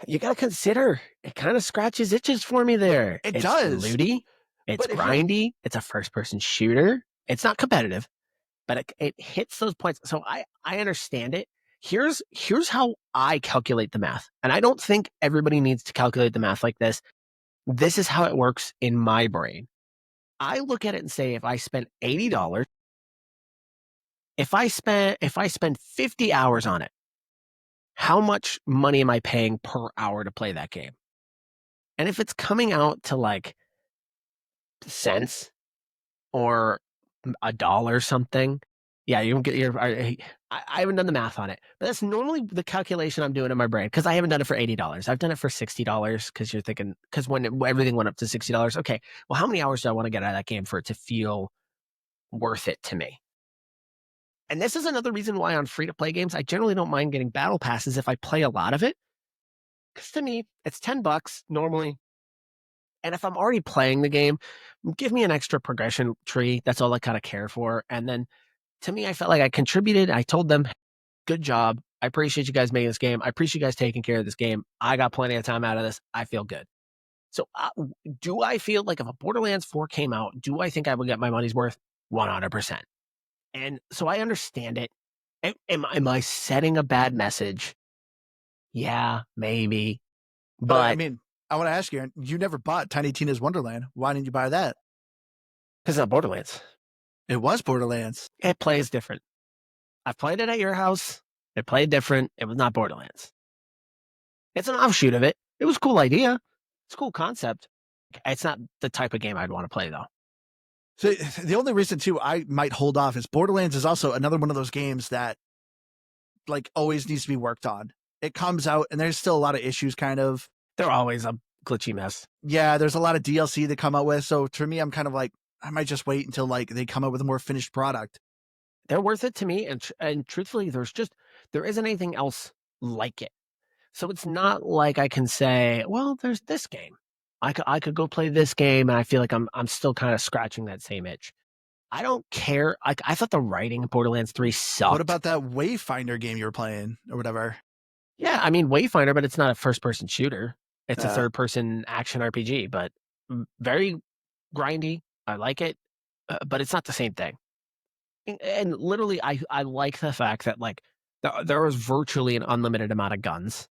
You gotta consider it kind of scratches itches for me there. It It's does. looty, it's But if you're grindy, it's a first person shooter. It's not competitive, but it hits those points. So I understand it. Here's how I calculate the math. And I don't think everybody needs to calculate the math like this. This is how it works in my brain. I look at it and say if I spend $80, if I spend 50 hours on it, how much money am I paying per hour to play that game? And if it's coming out to like cents or a dollar something, yeah, you can get your. I haven't done the math on it, but that's normally the calculation I'm doing in my brain because I haven't done it for $80. I've done it for $60 because you're thinking because when everything went up to $60, okay, well, how many hours do I want to get out of that game for it to feel worth it to me? And this is another reason why on free to play games, I generally don't mind getting battle passes if I play a lot of it. Because to me, it's $10 normally. And if I'm already playing the game, give me an extra progression tree. That's all I kind of care for. And then to me, I felt like I contributed. I told them, good job. I appreciate you guys making this game. I appreciate you guys taking care of this game. I got plenty of time out of this. I feel good. So do I feel like if a Borderlands 4 came out, do I think I would get my money's worth? 100%. And so I understand it. Am I setting a bad message? Yeah, maybe. But I But mean, I want to ask you, you never bought Tiny Tina's Wonderland. Why didn't you buy that? because it's Borderlands. It was Borderlands. It plays different. I've played it at your house. It played different. It was not Borderlands. It's an offshoot of it. It was a cool idea. It's a cool concept. It's not the type of game I'd want to play though. So the only reason too I might hold off is Borderlands is also another one of those games that like always needs to be worked on. It comes out and there's still a lot of issues kind of. They're always a glitchy mess. Yeah, there's a lot of DLC they come out with. So to me, I'm kind of like, I might just wait until like they come out with a more finished product. They're worth it to me. And truthfully, there isn't anything else like it. So it's not like I can say, well, there's this game. I could go play this game and I feel like I'm still kind of scratching that same itch. I don't care. I thought the writing in Borderlands 3 sucked. What about that Wayfinder game you were playing or whatever? Yeah, I mean Wayfinder, but it's not a first person shooter. It's a Uh, third-person action RPG, but very grindy. I like it, but it's not the same thing. And literally, I like the fact that, like, there was virtually an unlimited amount of guns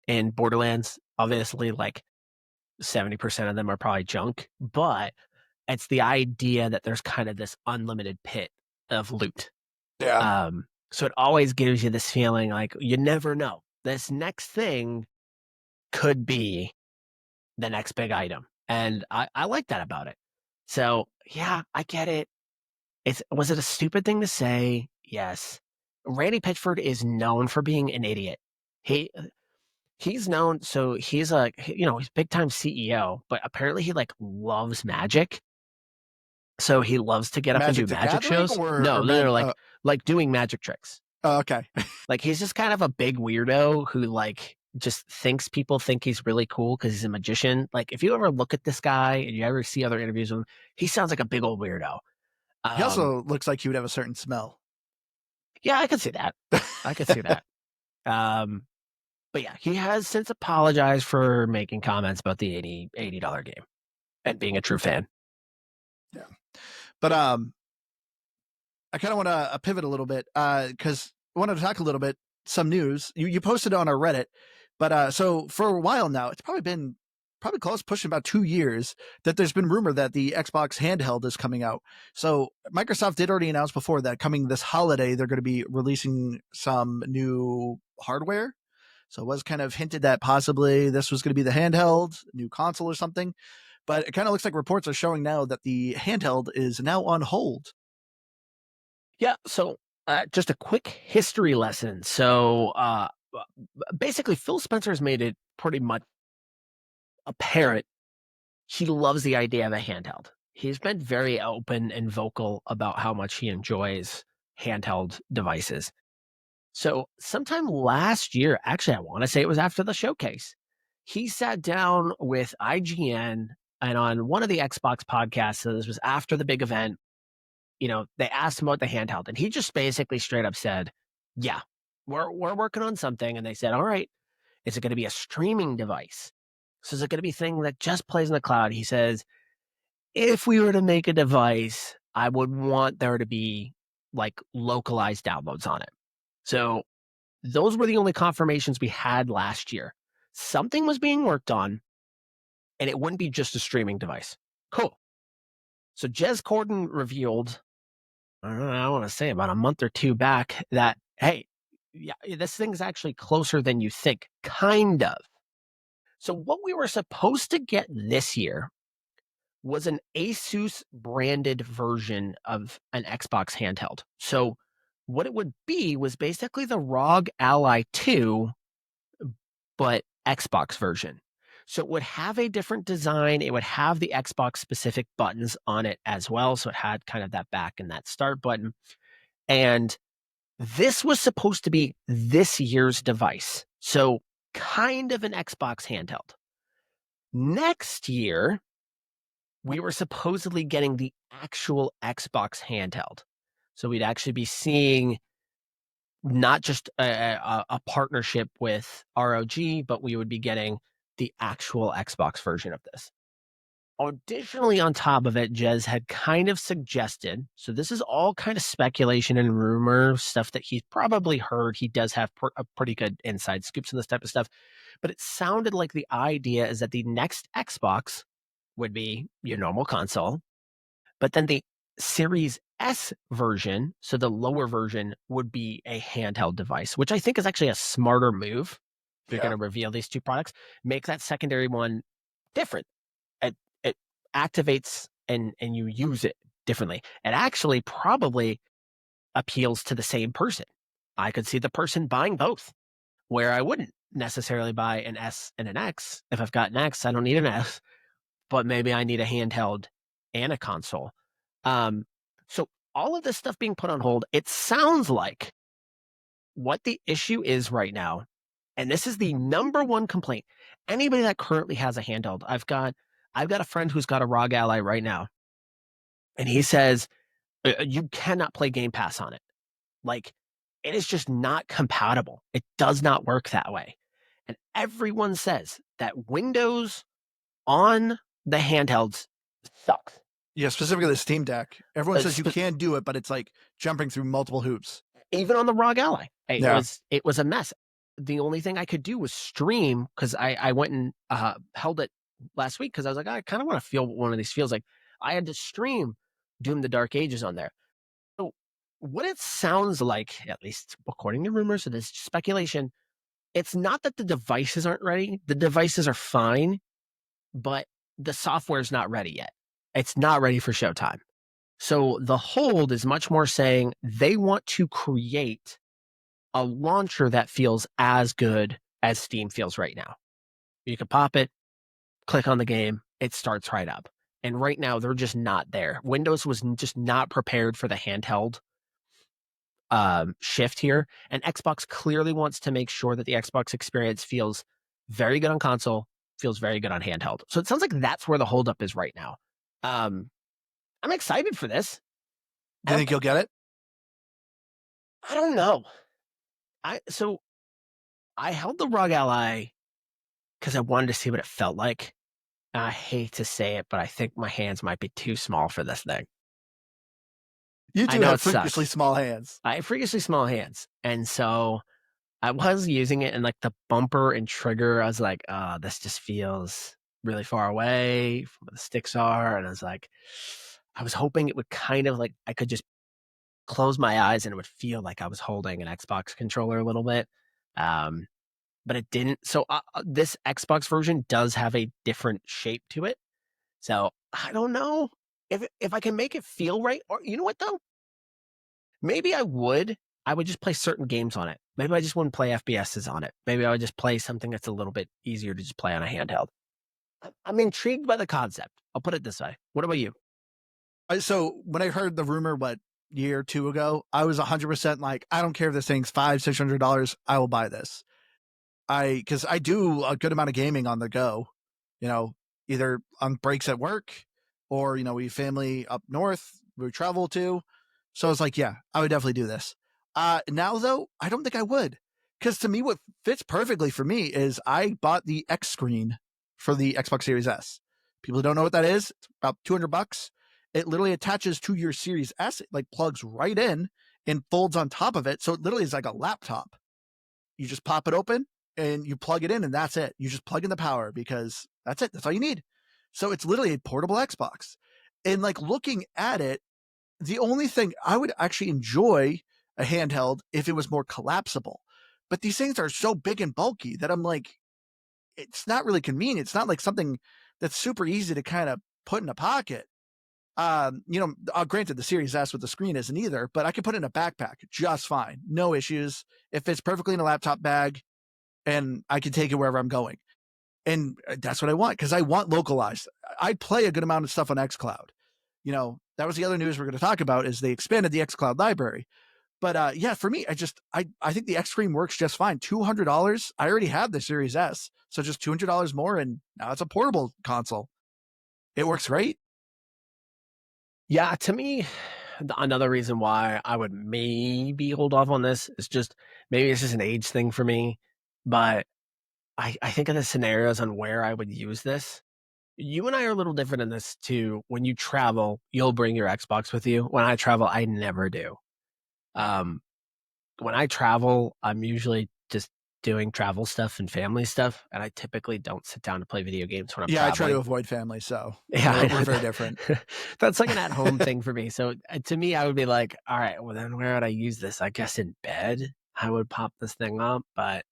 in Borderlands. Obviously, like, 70% of them are probably junk, but it's the idea that there's kind of this unlimited pit of loot. yeah. So it always gives you this feeling like you never know. This next thing could be the next big item. And I like that about it. So yeah, I get it. Was it a stupid thing to say? Yes. Randy Pitchford is known for being an idiot. He he's known, so he's big time CEO, but apparently he like loves magic. So he loves to get up and Magic do the magic Gathering shows. No, no, no, like doing magic tricks. oh, okay. Like he's just kind of a big weirdo who like just thinks people think he's really cool because he's a magician. Like if you ever look at this guy and you ever see other interviews with him, he sounds like a big old weirdo. He Um, also looks like he would have a certain smell. yeah, I could see that. I could see that. Um, but yeah, he has since apologized for making comments about the $80 game and being a true fan. Yeah. But I kind of want to pivot a little bit because I wanted to talk a little bit some news. You posted on our Reddit, but so for a while now, it's probably close pushing about 2 years that there's been rumor that the Xbox handheld is coming out. So Microsoft did already announce before that coming this holiday they're going to be releasing some new hardware. So it was kind of hinted that possibly this was going to be the handheld, new console or something. But it kind of looks like reports are showing now that the handheld is now on hold. Yeah. So just a quick history lesson. So basically, Phil Spencer has made it pretty much apparent he loves the idea of a handheld. He's been very open and vocal about how much he enjoys handheld devices. So, sometime last year, actually, I want to say it was after the showcase, he sat down with IGN and on one of the Xbox podcasts. So, this was after the big event. They asked him about the handheld, and he just basically straight up said, "Yeah, we're working on something." And they said, "All right, is it going to be a streaming device? So, is it going to be a thing that just plays in the cloud?" He says, if we were to make a device, I would want there to be like localized downloads on it. So those were the only confirmations we had last year. Something was being worked on, and it wouldn't be just a streaming device. Cool. So Jez Corden revealed, I want to say about a month or two back, that, hey, yeah, this thing's actually closer than you think, kind of. So what we were supposed to get this year was an Asus branded version of an Xbox handheld. So what it would be was basically the ROG Ally 2, but Xbox version. So it would have a different design. It would have the Xbox specific buttons on it as well. So it had kind of that back and that start button. And this was supposed to be this year's device. So kind of an Xbox handheld. Next year, we were supposedly getting the actual Xbox handheld. So we'd actually be seeing not just a partnership with ROG, but we would be getting the actual Xbox version of this. Additionally, on top of it, Jez had kind of suggested, so this is all kind of speculation and rumor stuff that he's probably heard. He does have a pretty good inside scoops on this type of stuff, but it sounded like the idea is that the next Xbox would be your normal console, but then the Series S version, so the lower version, would be a handheld device, which I think is actually a smarter move. If you're going Yeah. to reveal these two products, make that secondary one different. It activates and you use it differently. It actually probably appeals to the same person. I could see the person buying both, where I wouldn't necessarily buy an S and an X. If I've got an X, I don't need an S, but maybe I need a handheld and a console. So all of this stuff being put on hold, it sounds like what the issue is right now, and this is the number one complaint. Anybody that currently has a handheld, I've got a friend who's got a ROG Ally right now, and he says you cannot play Game Pass on it. Like it is just not compatible. It does not work that way. And everyone says that Windows on the handhelds sucks. Yeah, specifically the Steam Deck. Everyone says you Spe- can do it, but it's like jumping through multiple hoops. Even on the ROG Ally, Yeah. it was a mess. The only thing I could do was stream because I went and held it last week because I was like, I kind of want to feel what one of these feels like. I had to stream Doom: The Dark Ages on there. So what it sounds like, at least according to rumors, so this is speculation, it's not that the devices aren't ready. The devices are fine, but the software's not ready yet. It's not ready for showtime. So the hold is much more saying they want to create a launcher that feels as good as Steam feels right now. You can pop it, click on the game, it starts right up. And right now, they're just not there. Windows was just not prepared for the handheld shift here. And Xbox clearly wants to make sure that the Xbox experience feels very good on console, feels very good on handheld. So it sounds like that's where the holdup is right now. I'm excited for this. Do you think you'll get it? I don't know. So I held the ROG Ally because I wanted to see what it felt like. And I hate to say it, but I think my hands might be too small for this thing. You I do know have it freakishly sucks. small hands. I have freakishly small hands. And so I was using it and like the bumper and trigger, I was like, oh, this just feels really far away from where the sticks are. And I was like, I was hoping it would kind of like I could just close my eyes and it would feel like I was holding an Xbox controller a little bit. But it didn't. So this Xbox version does have a different shape to it. So I don't know if I can make it feel right. Or you know what though? Maybe I would. I would just play certain games on it. Maybe I just wouldn't play FPSs on it. Maybe I would just play something that's a little bit easier to just play on a handheld. I'm intrigued by the concept. I'll put it this way. What about you? So when I heard the rumor, what, year or two ago, I was 100% like, I don't care if this thing's $500-$600, I will buy this. Because I do a good amount of gaming on the go, you know, either on breaks at work or, you know, we family up north, we travel to. So I was like, yeah, I would definitely do this. Now though, I don't think I would. Because to me, what fits perfectly for me is I bought the X screen for the Xbox Series S. People who don't know what that is, it's about $200. It literally attaches to your Series S, it like plugs right in and folds on top of it. So it literally is like a laptop. You just pop it open and you plug it in and that's it. You just plug in the power because that's it. That's all you need. So it's literally a portable Xbox. And like looking at it, the only thing I would actually enjoy a handheld if it was more collapsible. But these things are so big and bulky that I'm like, it's not really convenient. It's not like something that's super easy to kind of put in a pocket. Granted, the Series S with the screen isn't either, but I can put it in a backpack just fine. No issues. It fits perfectly in a laptop bag and I can take it wherever I'm going. And that's what I want because I want localized. I play a good amount of stuff on xCloud. You know, that was the other news we're going to talk about is they expanded the xCloud library. But yeah, for me, I think the X Screen works just fine. $200. I already have the Series S, so just $200 more, and now it's a portable console. It works great. Yeah, to me, another reason why I would maybe hold off on this is just maybe it's just an age thing for me. But I think of the scenarios on where I would use this. You and I are a little different in this too. When you travel, you'll bring your Xbox with you. When I travel, I never do. Um, when I travel, I'm usually just doing travel stuff and family stuff, and I typically don't sit down to play video games when I'm Yeah, I try to traveling. avoid family, so Yeah, I we're know very different. that's like an at-home thing for me. So to me, I would be like, all right, well then where would I use this? I guess in bed, I would pop this thing up, but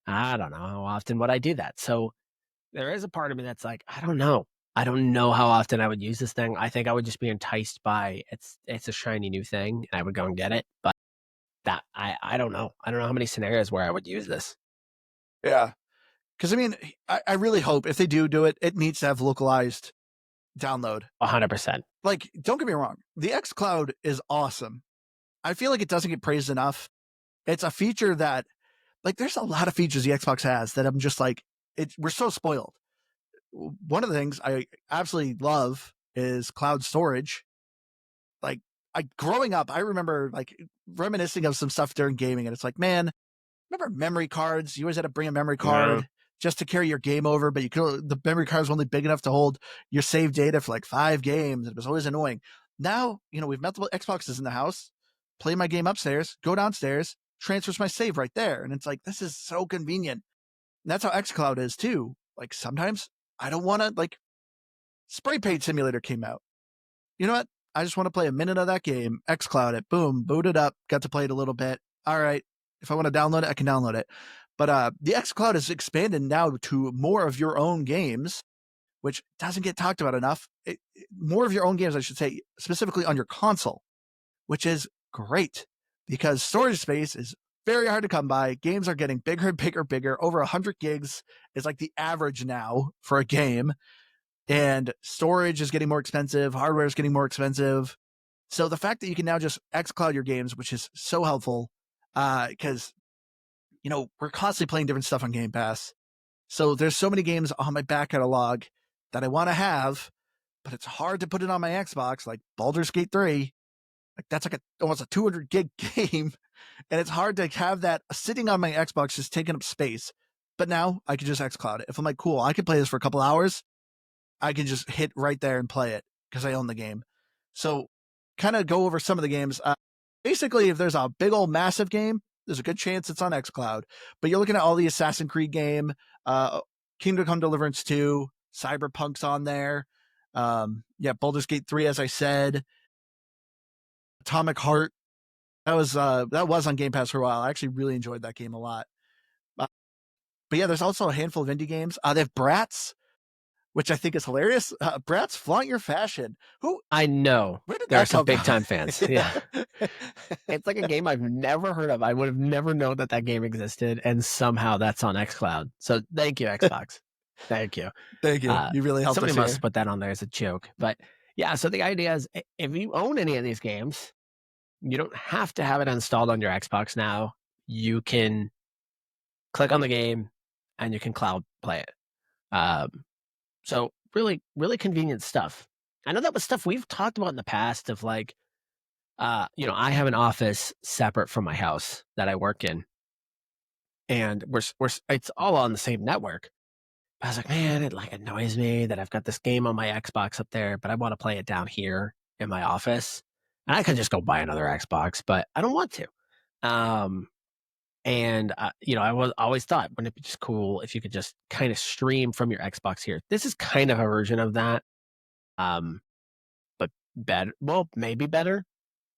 I don't know how often would I do that. So there is a part of me that's like, I don't know. I don't know how often I would use this thing. I think I would just be enticed by it's a shiny new thing and I would go and get it. But that I don't know. I don't know how many scenarios where I would use this. Yeah, because I mean, I really hope if they do it, it needs to have localized download. 100%. Like, don't get me wrong, the X Cloud is awesome. I feel like it doesn't get praised enough. It's a feature that, like, there's a lot of features the Xbox has that I'm just like, we're so spoiled. One of the things I absolutely love is cloud storage. Like, growing up, I remember like reminiscing of some stuff during gaming, and it's like, man, remember memory cards? You always had to bring a memory Yeah. card just to carry your game over, but the memory card was only big enough to hold your save data for like 5 games. It was always annoying. Now, we've multiple Xboxes in the house, play my game upstairs, go downstairs, transfers my save right there. And it's like, this is so convenient. And that's how xCloud is too. Like sometimes I don't want to, like, Spray Paint Simulator came out. You know what? I just want to play a minute of that game, xCloud it, boom, boot it up, got to play it a little bit. All right. If I want to download it, I can download it. But the xCloud is expanded now to more of your own games, which doesn't get talked about enough. More of your own games, I should say, specifically on your console, which is great because storage space is very hard to come by. Games are getting bigger and bigger and bigger. Over 100 gigs is like the average now for a game. And storage is getting more expensive. Hardware is getting more expensive. So the fact that you can now just xCloud your games, which is so helpful, because we're constantly playing different stuff on Game Pass. So there's so many games on my back catalog that I want to have, but it's hard to put it on my Xbox, like Baldur's Gate 3. Like that's like almost a 200 gig game. And it's hard to have that sitting on my Xbox just taking up space. But now I can just xCloud it. If I'm like, cool, I could play this for a couple hours, I can just hit right there and play it because I own the game. So kind of go over some of the games. Basically, if there's a big old massive game, there's a good chance it's on xCloud. But you're looking at all the Assassin's Creed game, Kingdom Come Deliverance 2, Cyberpunk's on there. Baldur's Gate 3, as I said. Atomic Heart. That was on Game Pass for a while. I actually really enjoyed that game a lot. But yeah, there's also a handful of indie games. They have Bratz, which I think is hilarious. Bratz, flaunt your fashion. I know. Where did There are that some come big from? time fans. Yeah. It's like a game I've never heard of. I would have never known that game existed, and somehow that's on xCloud. So thank you, Xbox. Thank you. Thank you. You really helped Somebody us must here. put that on there as a joke. But yeah, so the idea is if you own any of these games, you don't have to have it installed on your Xbox now. You can click on the game and you can cloud play it. So really, really convenient stuff. I know that was stuff we've talked about in the past of like, I have an office separate from my house that I work in, and it's all on the same network. I was like, man, it like annoys me that I've got this game on my Xbox up there, but I want to play it down here in my office. And I could just go buy another Xbox, but I don't want to. I was always thought, wouldn't it be just cool if you could just kind of stream from your Xbox here? This is kind of a version of that. But better, well, maybe better.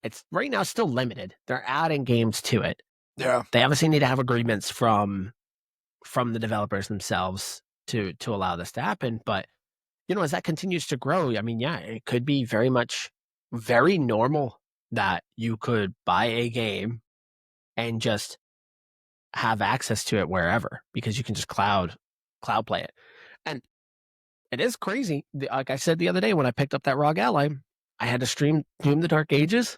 It's right now still limited. They're adding games to it. Yeah. They obviously need to have agreements from the developers themselves to allow this to happen. But as that continues to grow, I mean, yeah, it could be very normal that you could buy a game and just have access to it wherever because you can just cloud play it. And it is crazy. Like I said the other day when I picked up that ROG Ally, I had to stream Doom the Dark Ages,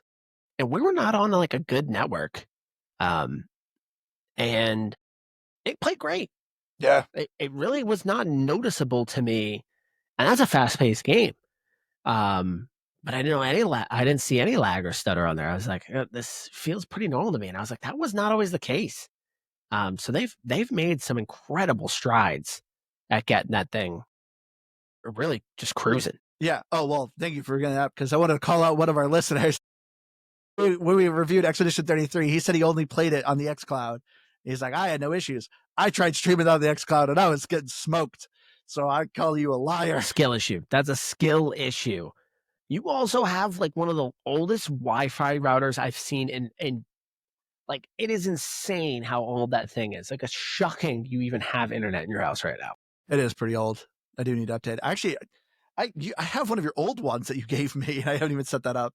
and we were not on like a good network. And it played great. Yeah. It really was not noticeable to me. And that's a fast-paced game. But I didn't know I didn't see any lag or stutter on there. I was like, this feels pretty normal to me. And I was like, that was not always the case. So they've made some incredible strides at getting that thing really just cruising. Yeah. Oh, well, thank you for getting that because I wanted to call out one of our listeners. When we reviewed Expedition 33, he said he only played it on the xCloud. He's like, I had no issues. I tried streaming on the xCloud and I was getting smoked. So I call you a liar. Skill issue. That's a skill issue. You also have like one of the oldest Wi-Fi routers I've seen in like, it is insane how old that thing is. Like, it's shocking you even have internet in your house right now. It is pretty old. I do need to update. Actually, I have one of your old ones that you gave me, and I haven't even set that up.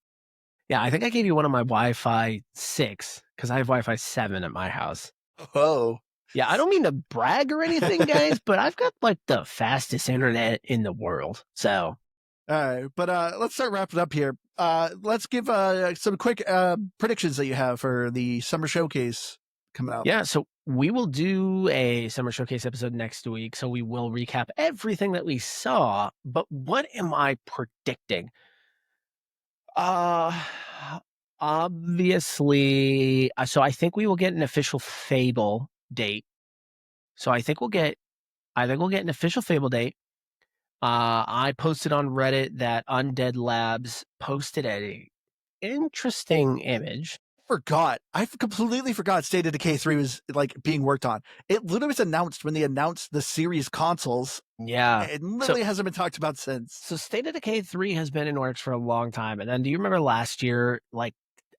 Yeah, I think I gave you one of my Wi-Fi 6 because I have Wi-Fi 7 at my house. Oh. Yeah, I don't mean to brag or anything, guys, but I've got like the fastest internet in the world. So, all right, but let's start wrapping up here. Let's give some quick predictions that you have for the summer showcase coming up. Yeah, so we will do a summer showcase episode next week. So we will recap everything that we saw. But what am I predicting? Obviously, so I think we will get an official Fable date. So I think we'll get I think we'll get an official Fable date. I posted on Reddit that Undead Labs posted a interesting image. I completely forgot State of Decay 3 was like being worked on. It literally was announced when they announced the series consoles. Yeah. It So literally hasn't been talked about since. so State of Decay 3 has been in works for a long time. And then do you remember last year, like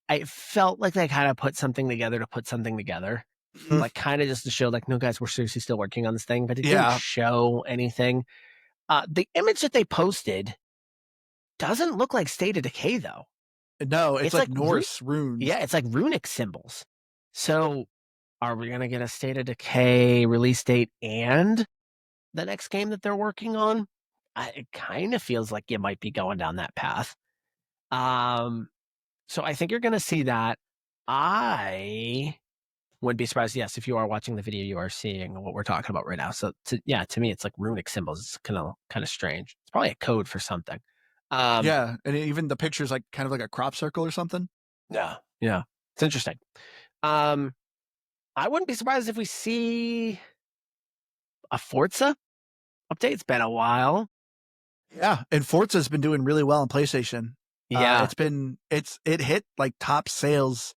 I felt like they kind of put something together to put something together. Mhm. Like kind of just to show like, no guys, we're seriously still working on this thing, but it didn't Yeah. show anything. The image that they posted doesn't look like State of Decay though. No, it's It's like like Norse runes. yeah, it's like runic symbols. So are we gonna get a State of Decay release date and the next game that they're working on? It kind of feels like you might be going down that path. So I think you're gonna see that. I wouldn't be surprised. Yes, if you are watching the video, you are seeing what we're talking about right now. So to me, it's like runic symbols. It's kind of strange. It's probably a code for something. Um, Yeah, and even the picture's like kind of like a crop circle or something. yeah, it's interesting. Um, I wouldn't be surprised if we see a Forza update. It's been a while. Yeah, and Forza's been doing really well on PlayStation. Yeah, It hit like top sales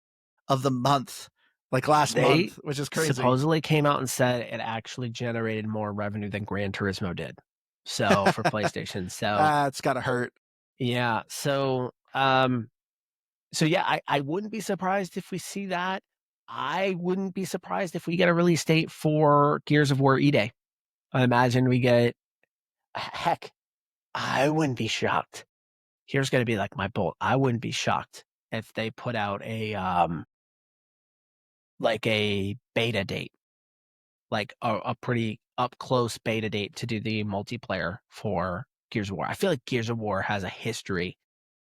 of the month, like last they month, which is crazy. supposedly came out and said it actually generated more revenue than Gran Turismo did. So for PlayStation. So It's gotta hurt. yeah. So yeah, I wouldn't be surprised if we see that. I wouldn't be surprised if we get a release date for Gears of War E-Day. I imagine we get heck, I wouldn't be shocked. Here's gonna be like my bolt. I wouldn't be shocked if they put out a like a beta date, like a pretty up close beta date to do the multiplayer for Gears of War. I feel like Gears of War has a history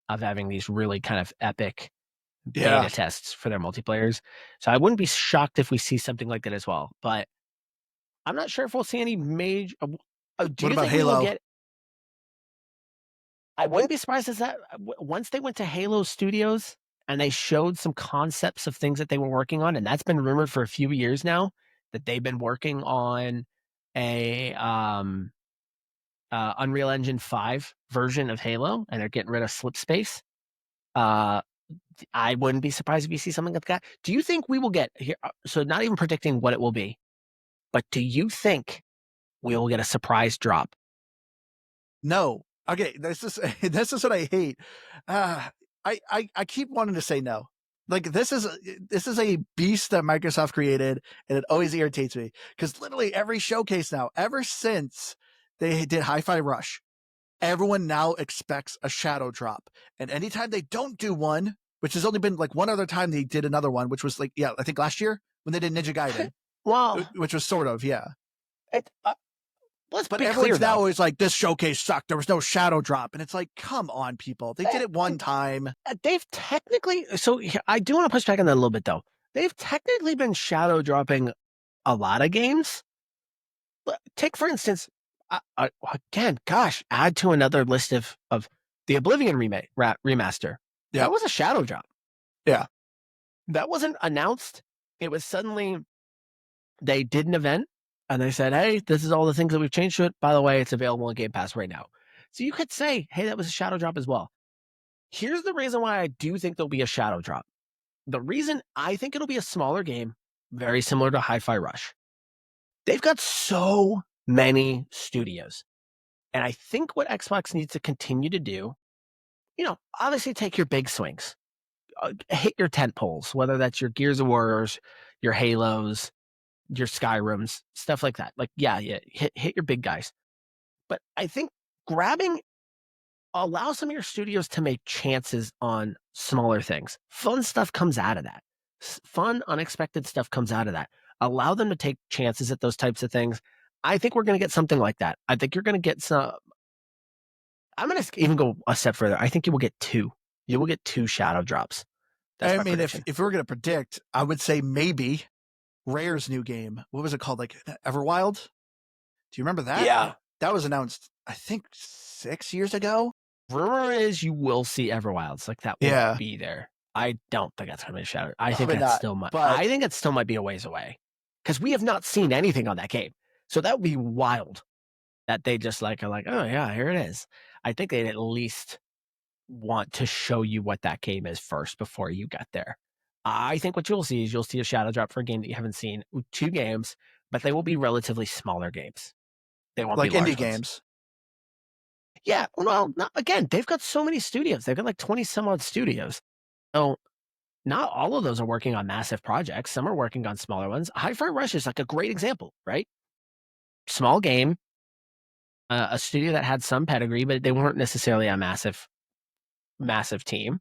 of having these really kind of epic Yeah. beta tests for their multiplayers. So I wouldn't be shocked if we see something like that as well. But I'm not sure if we'll see any major. Do What you about think we will Halo? get? I wouldn't be surprised if that once they went to Halo Studios and they showed some concepts of things that they were working on, and that's been rumored for a few years now that they've been working on a Unreal Engine 5 version of Halo, and they're getting rid of slip space. Uh, I wouldn't be surprised if you see something like that. Do you think we will get here? So, not even predicting what it will be, but do you think we will get a surprise drop? No. Okay, this is what I hate. Uh, I keep wanting to say no. Like this is a beast that Microsoft created, and it always irritates me because literally every showcase now, ever since they did Hi-Fi Rush, everyone now expects a shadow drop, and anytime they don't do one, which has only been like one other time they did another one, which was like I think last year when they did Ninja Gaiden, Well, which was sort of it, let's But be clear everyone's now though. always like, this showcase sucked. There was no shadow drop. And it's like, come on, people. They did it one time. They've technically. So I do want to push back on that a little bit though. They've technically been shadow dropping a lot of games. Take for instance, again, gosh, add to another list of the Oblivion remaster. Yeah. That was a shadow drop. Yeah. That wasn't announced. It was suddenly they did an event and they said, "Hey, this is all the things that we've changed to it. By the way, it's available on Game Pass right now." So you could say, "Hey, that was a shadow drop as well." Here's the reason why I do think there'll be a shadow drop. The reason I think it'll be a smaller game, very similar to Hi-Fi Rush. They've got so many studios. And I think what Xbox needs to continue to do, obviously take your big swings, hit your tent poles, whether that's your Gears of Wars, your Halos, your Skyrims, stuff like that. Like, yeah, hit your big guys. But I think grabbing allow some of your studios to make chances on smaller things. Fun stuff comes out of that. Fun, unexpected stuff comes out of that. Allow them to take chances at those types of things. I think we're going to get something like that. I think you're going to get some. I'm going to even go a step further. I think you will get two. You will get two shadow drops. That's I my mean, prediction. if we were going to predict, I would say maybe Rare's new game. What was it called? Like Everwild? Do you remember that? Yeah. That was announced, I think, 6 years ago. Rumor is you will see Everwilds. Like that will be there. I don't think that's going to be a shadow. I think Probably that not, still might. but- I think it still might be a ways away because we have not seen anything on that game. So that would be wild that they just are like, oh yeah, here it is. I think they'd at least want to show you what that game is first before you get there. I think what you'll see a shadow drop for a game that you haven't seen, 2 games, but they will be relatively smaller games. They won't be Like indie large ones. games. Yeah, well, not, again, they've got so many studios. They've got like 20 some odd studios. So not all of those are working on massive projects. Some are working on smaller ones. Hi-Fi Rush is like a great example, right? Small game, a studio that had some pedigree, but they weren't necessarily a massive team.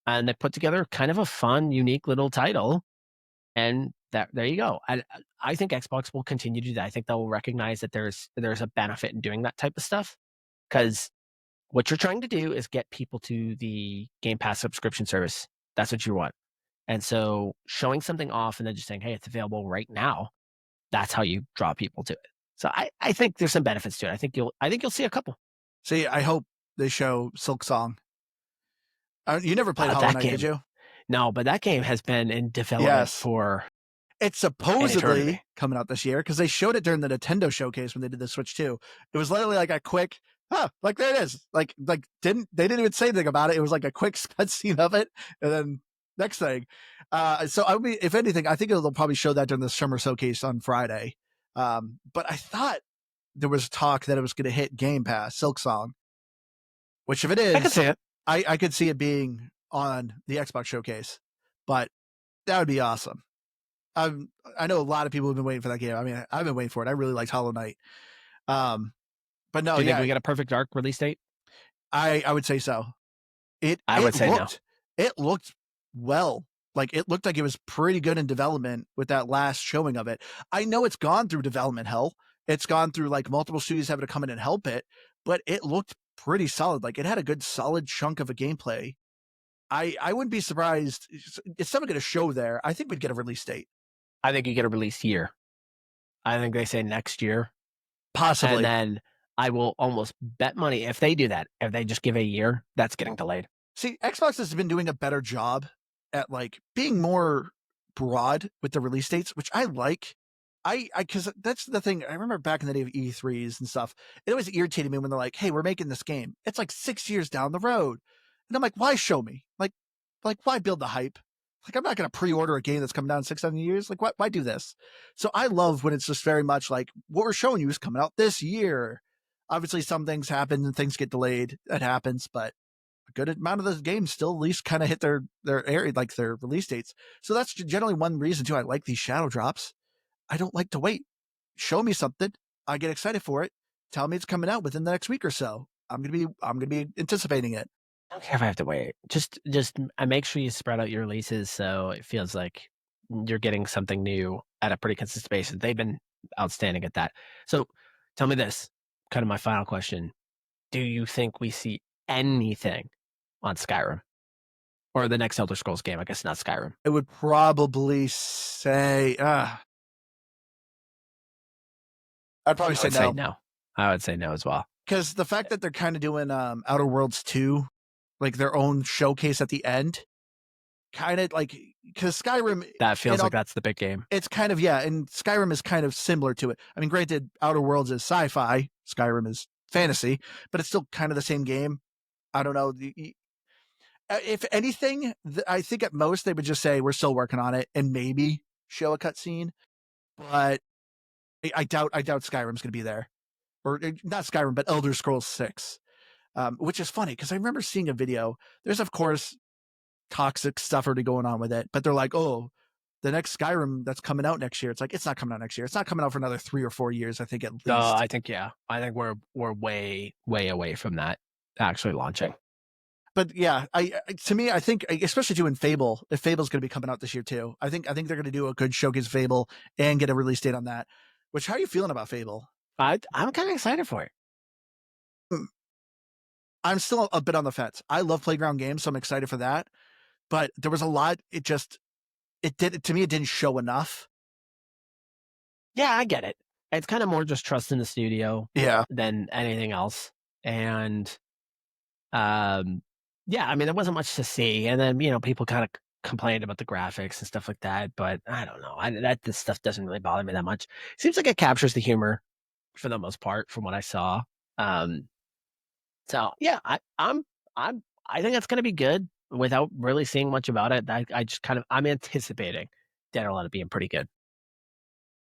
And they put together kind of a fun, unique little title. And there you go. I think Xbox will continue to do that. I think they'll recognize that there's a benefit in doing that type of stuff, because what you're trying to do is get people to the Game Pass subscription service. That's what you want. And so showing something off and then just saying, hey, it's available right now, that's how you draw people to it. So I think there's some benefits to it. I think you'll see a couple. See, I hope they show Silk Song. You never played Hollow That Knight, did game. you? No, but that game has been in development Yes. for It's an eternity. supposedly coming out this year because they showed it during the Nintendo showcase when they did the Switch 2. It was literally like a quick, like there it is. Like they didn't even say anything about it. It was like a quick cutscene of it, and then next thing. So I mean, if anything, I think they'll probably show that during the summer showcase on Friday. But I thought there was talk that it was going to hit Game Pass, Silk Song, which if it I can is, see it. I could see it being on the Xbox showcase, but that would be awesome. I know a lot of people have been waiting for that game. I mean, I've been waiting for it. I really liked Hollow Knight. But no, Do you think yeah, we get a Perfect Dark release date? I would say so. I would say no. It looked well. Like it looked like it was pretty good in development with that last showing of it. I know it's gone through development hell. It's gone through like multiple studios having to come in and help it, but it looked pretty solid. Like it had a good solid chunk of a gameplay. I wouldn't be surprised. It's never going to show there. I think we'd get a release date. I think you get a release year. I think they say next year. Possibly. And then I will almost bet money if they do that, if they just give a year, that's getting delayed. See, Xbox has been doing a better job at like being more broad with the release dates, which I like. Because that's the thing. I remember back in the day of E3s and stuff, it always irritated me when they're like, "Hey, we're making this game. It's like 6 years down the road," and I'm like, "Why show me? Like why build the hype? Like I'm not going to pre-order a game that's coming down in 6 7 years. Like why do this?" So I love when it's just very much like what we're showing you is coming out this year. Obviously, some things happen and things get delayed. That happens, but a good amount of those games still at least kind of hit their area, like their release dates. So that's generally one reason too. I like these shadow drops. I don't like to wait. Show me something. I get excited for it. Tell me it's coming out within the next week or so. I'm gonna be anticipating it. I don't care if I have to wait. Just make sure you spread out your releases so it feels like you're getting something new at a pretty consistent basis. They've been outstanding at that. So tell me this, kind of my final question. Do you think we see anything on Skyrim or the next Elder Scrolls game? I guess not Skyrim. I would probably say, I'd probably say no. I would say no as well. Because the fact that they're kind of doing Outer Worlds 2, like their own showcase at the end, kind of like, because Skyrim, that feels like that's the big game. It's kind of, yeah, and Skyrim is kind of similar to it. I mean, granted, Outer Worlds is sci-fi, Skyrim is fantasy, but it's still kind of the same game. I don't know. If anything, I think at most they would just say we're still working on it and maybe show a cutscene, but I doubt Skyrim's going to be there, or not Skyrim, but Elder Scrolls 6, which is funny because I remember seeing a video. There's of course toxic stuff already going on with it, but they're like, oh, the next Skyrim that's coming out next year. It's like, it's not coming out next year. It's not coming out for another 3 or 4 years, I think at least. I think we're way away from that actually launching. But yeah, to me, I think, especially doing Fable, if Fable's going to be coming out this year too, I think they're going to do a good showcase of Fable and get a release date on that. Which, how are you feeling about Fable? I'm kind of excited for it. I'm still a bit on the fence. I love playground games, so I'm excited for that. But there was a lot. It didn't show enough. Yeah, I get it. It's kind of more just trust in the studio, than anything else. And, yeah, I mean, there wasn't much to see, and then people kind of complained about the graphics and stuff like that, but I don't know. This stuff doesn't really bother me that much. Seems like it captures the humor for the most part from what I saw. Um, so yeah, I think that's going to be good without really seeing much about it. I just I'm anticipating Dead or Alive being pretty good.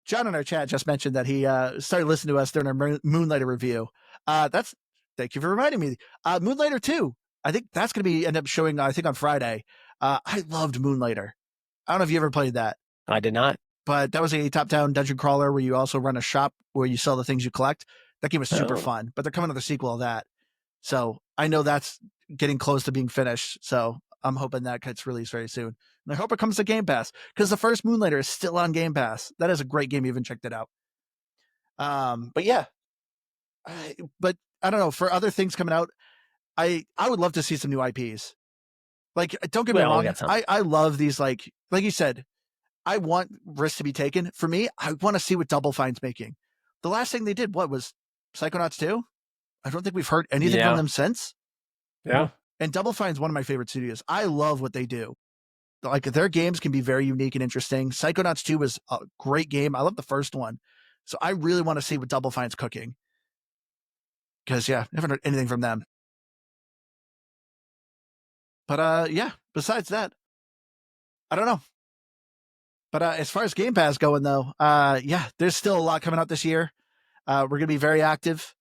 John in our chat just mentioned that he started listening to us during our Moonlighter review. Thank you for reminding me. Moonlighter 2, I think that's going to end up showing, I think, on Friday. I loved Moonlighter. I don't know if you ever played that. I did not. But that was a top-down dungeon crawler where you also run a shop where you sell the things you collect. That game was super fun, but they're coming with a sequel of that. So I know that's getting close to being finished. So I'm hoping that gets released very soon. And I hope it comes to Game Pass because the first Moonlighter is still on Game Pass. That is a great game. You haven't checked it out. But yeah, but I don't know. For other things coming out, I would love to see some new IPs. Like, don't get me wrong. I love these, like you said, I want risks to be taken. For me, I want to see what Double Fine's making. The last thing they did, what was Psychonauts 2? I don't think we've heard anything from them since. Yeah. And Double Fine's one of my favorite studios. I love what they do. Like, their games can be very unique and interesting. Psychonauts 2 was a great game. I love the first one. So I really want to see what Double Fine's cooking. Because, yeah, I haven't heard anything from them. But, yeah, besides that, I don't know. But as far as Game Pass going, though, yeah, there's still a lot coming out this year. We're going to be very active.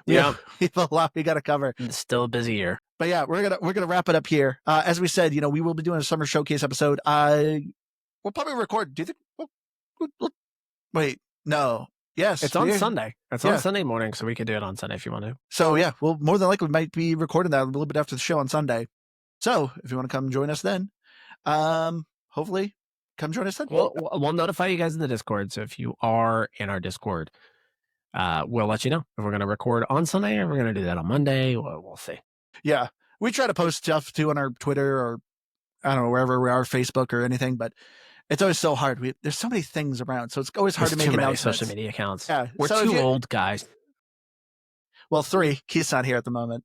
we have a lot we got to cover. It's still a busy year. But yeah, we're gonna wrap it up here. As we said, we will be doing a summer showcase episode. We'll probably record. Do you think? Wait, no. Yes, it's on Sunday. It's on Sunday morning, so we could do it on Sunday if you want to. So yeah, well, more than likely, we might be recording that a little bit after the show on Sunday. So if you want to come join us then, hopefully come join us then. We'll notify you guys in the Discord. So if you are in our Discord, we'll let you know if we're going to record on Sunday or we're going to do that on Monday. We'll see. Yeah, we try to post stuff too on our Twitter or I don't know, wherever we are, Facebook or anything, but it's always so hard. There's so many things around, so it's always hard to make announcements. Social media accounts. Yeah, we're too old, guys. Well, 3. Keith's not here at the moment.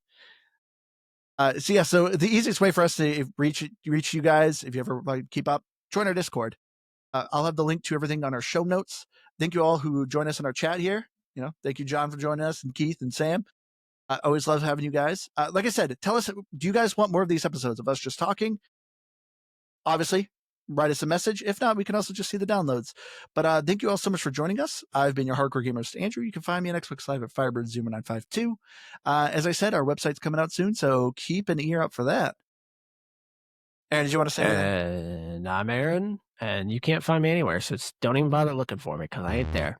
So the easiest way for us to reach you guys, if you ever keep up, join our Discord. I'll have the link to everything on our show notes. Thank you all who join us in our chat here. Thank you, John, for joining us, and Keith and Sam. I always love having you guys. Like I said, tell us, do you guys want more of these episodes of us just talking? Obviously, write us a message. If not, we can also just see the downloads. But thank you all so much for joining us. I've been your hardcore gamer, Andrew. You can find me on Xbox Live at Firebird0952. As I said, our website's coming out soon, so keep an ear out for that. Aaron, did you want to say anything? And I'm Aaron, and you can't find me anywhere, so don't even bother looking for me, because I ain't there.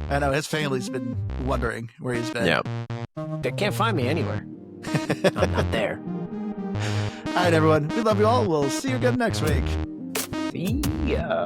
I know, his family's been wondering where he's been. Yeah. They can't find me anywhere. I'm not there. All right, everyone. We love you all. We'll see you again next week. See ya.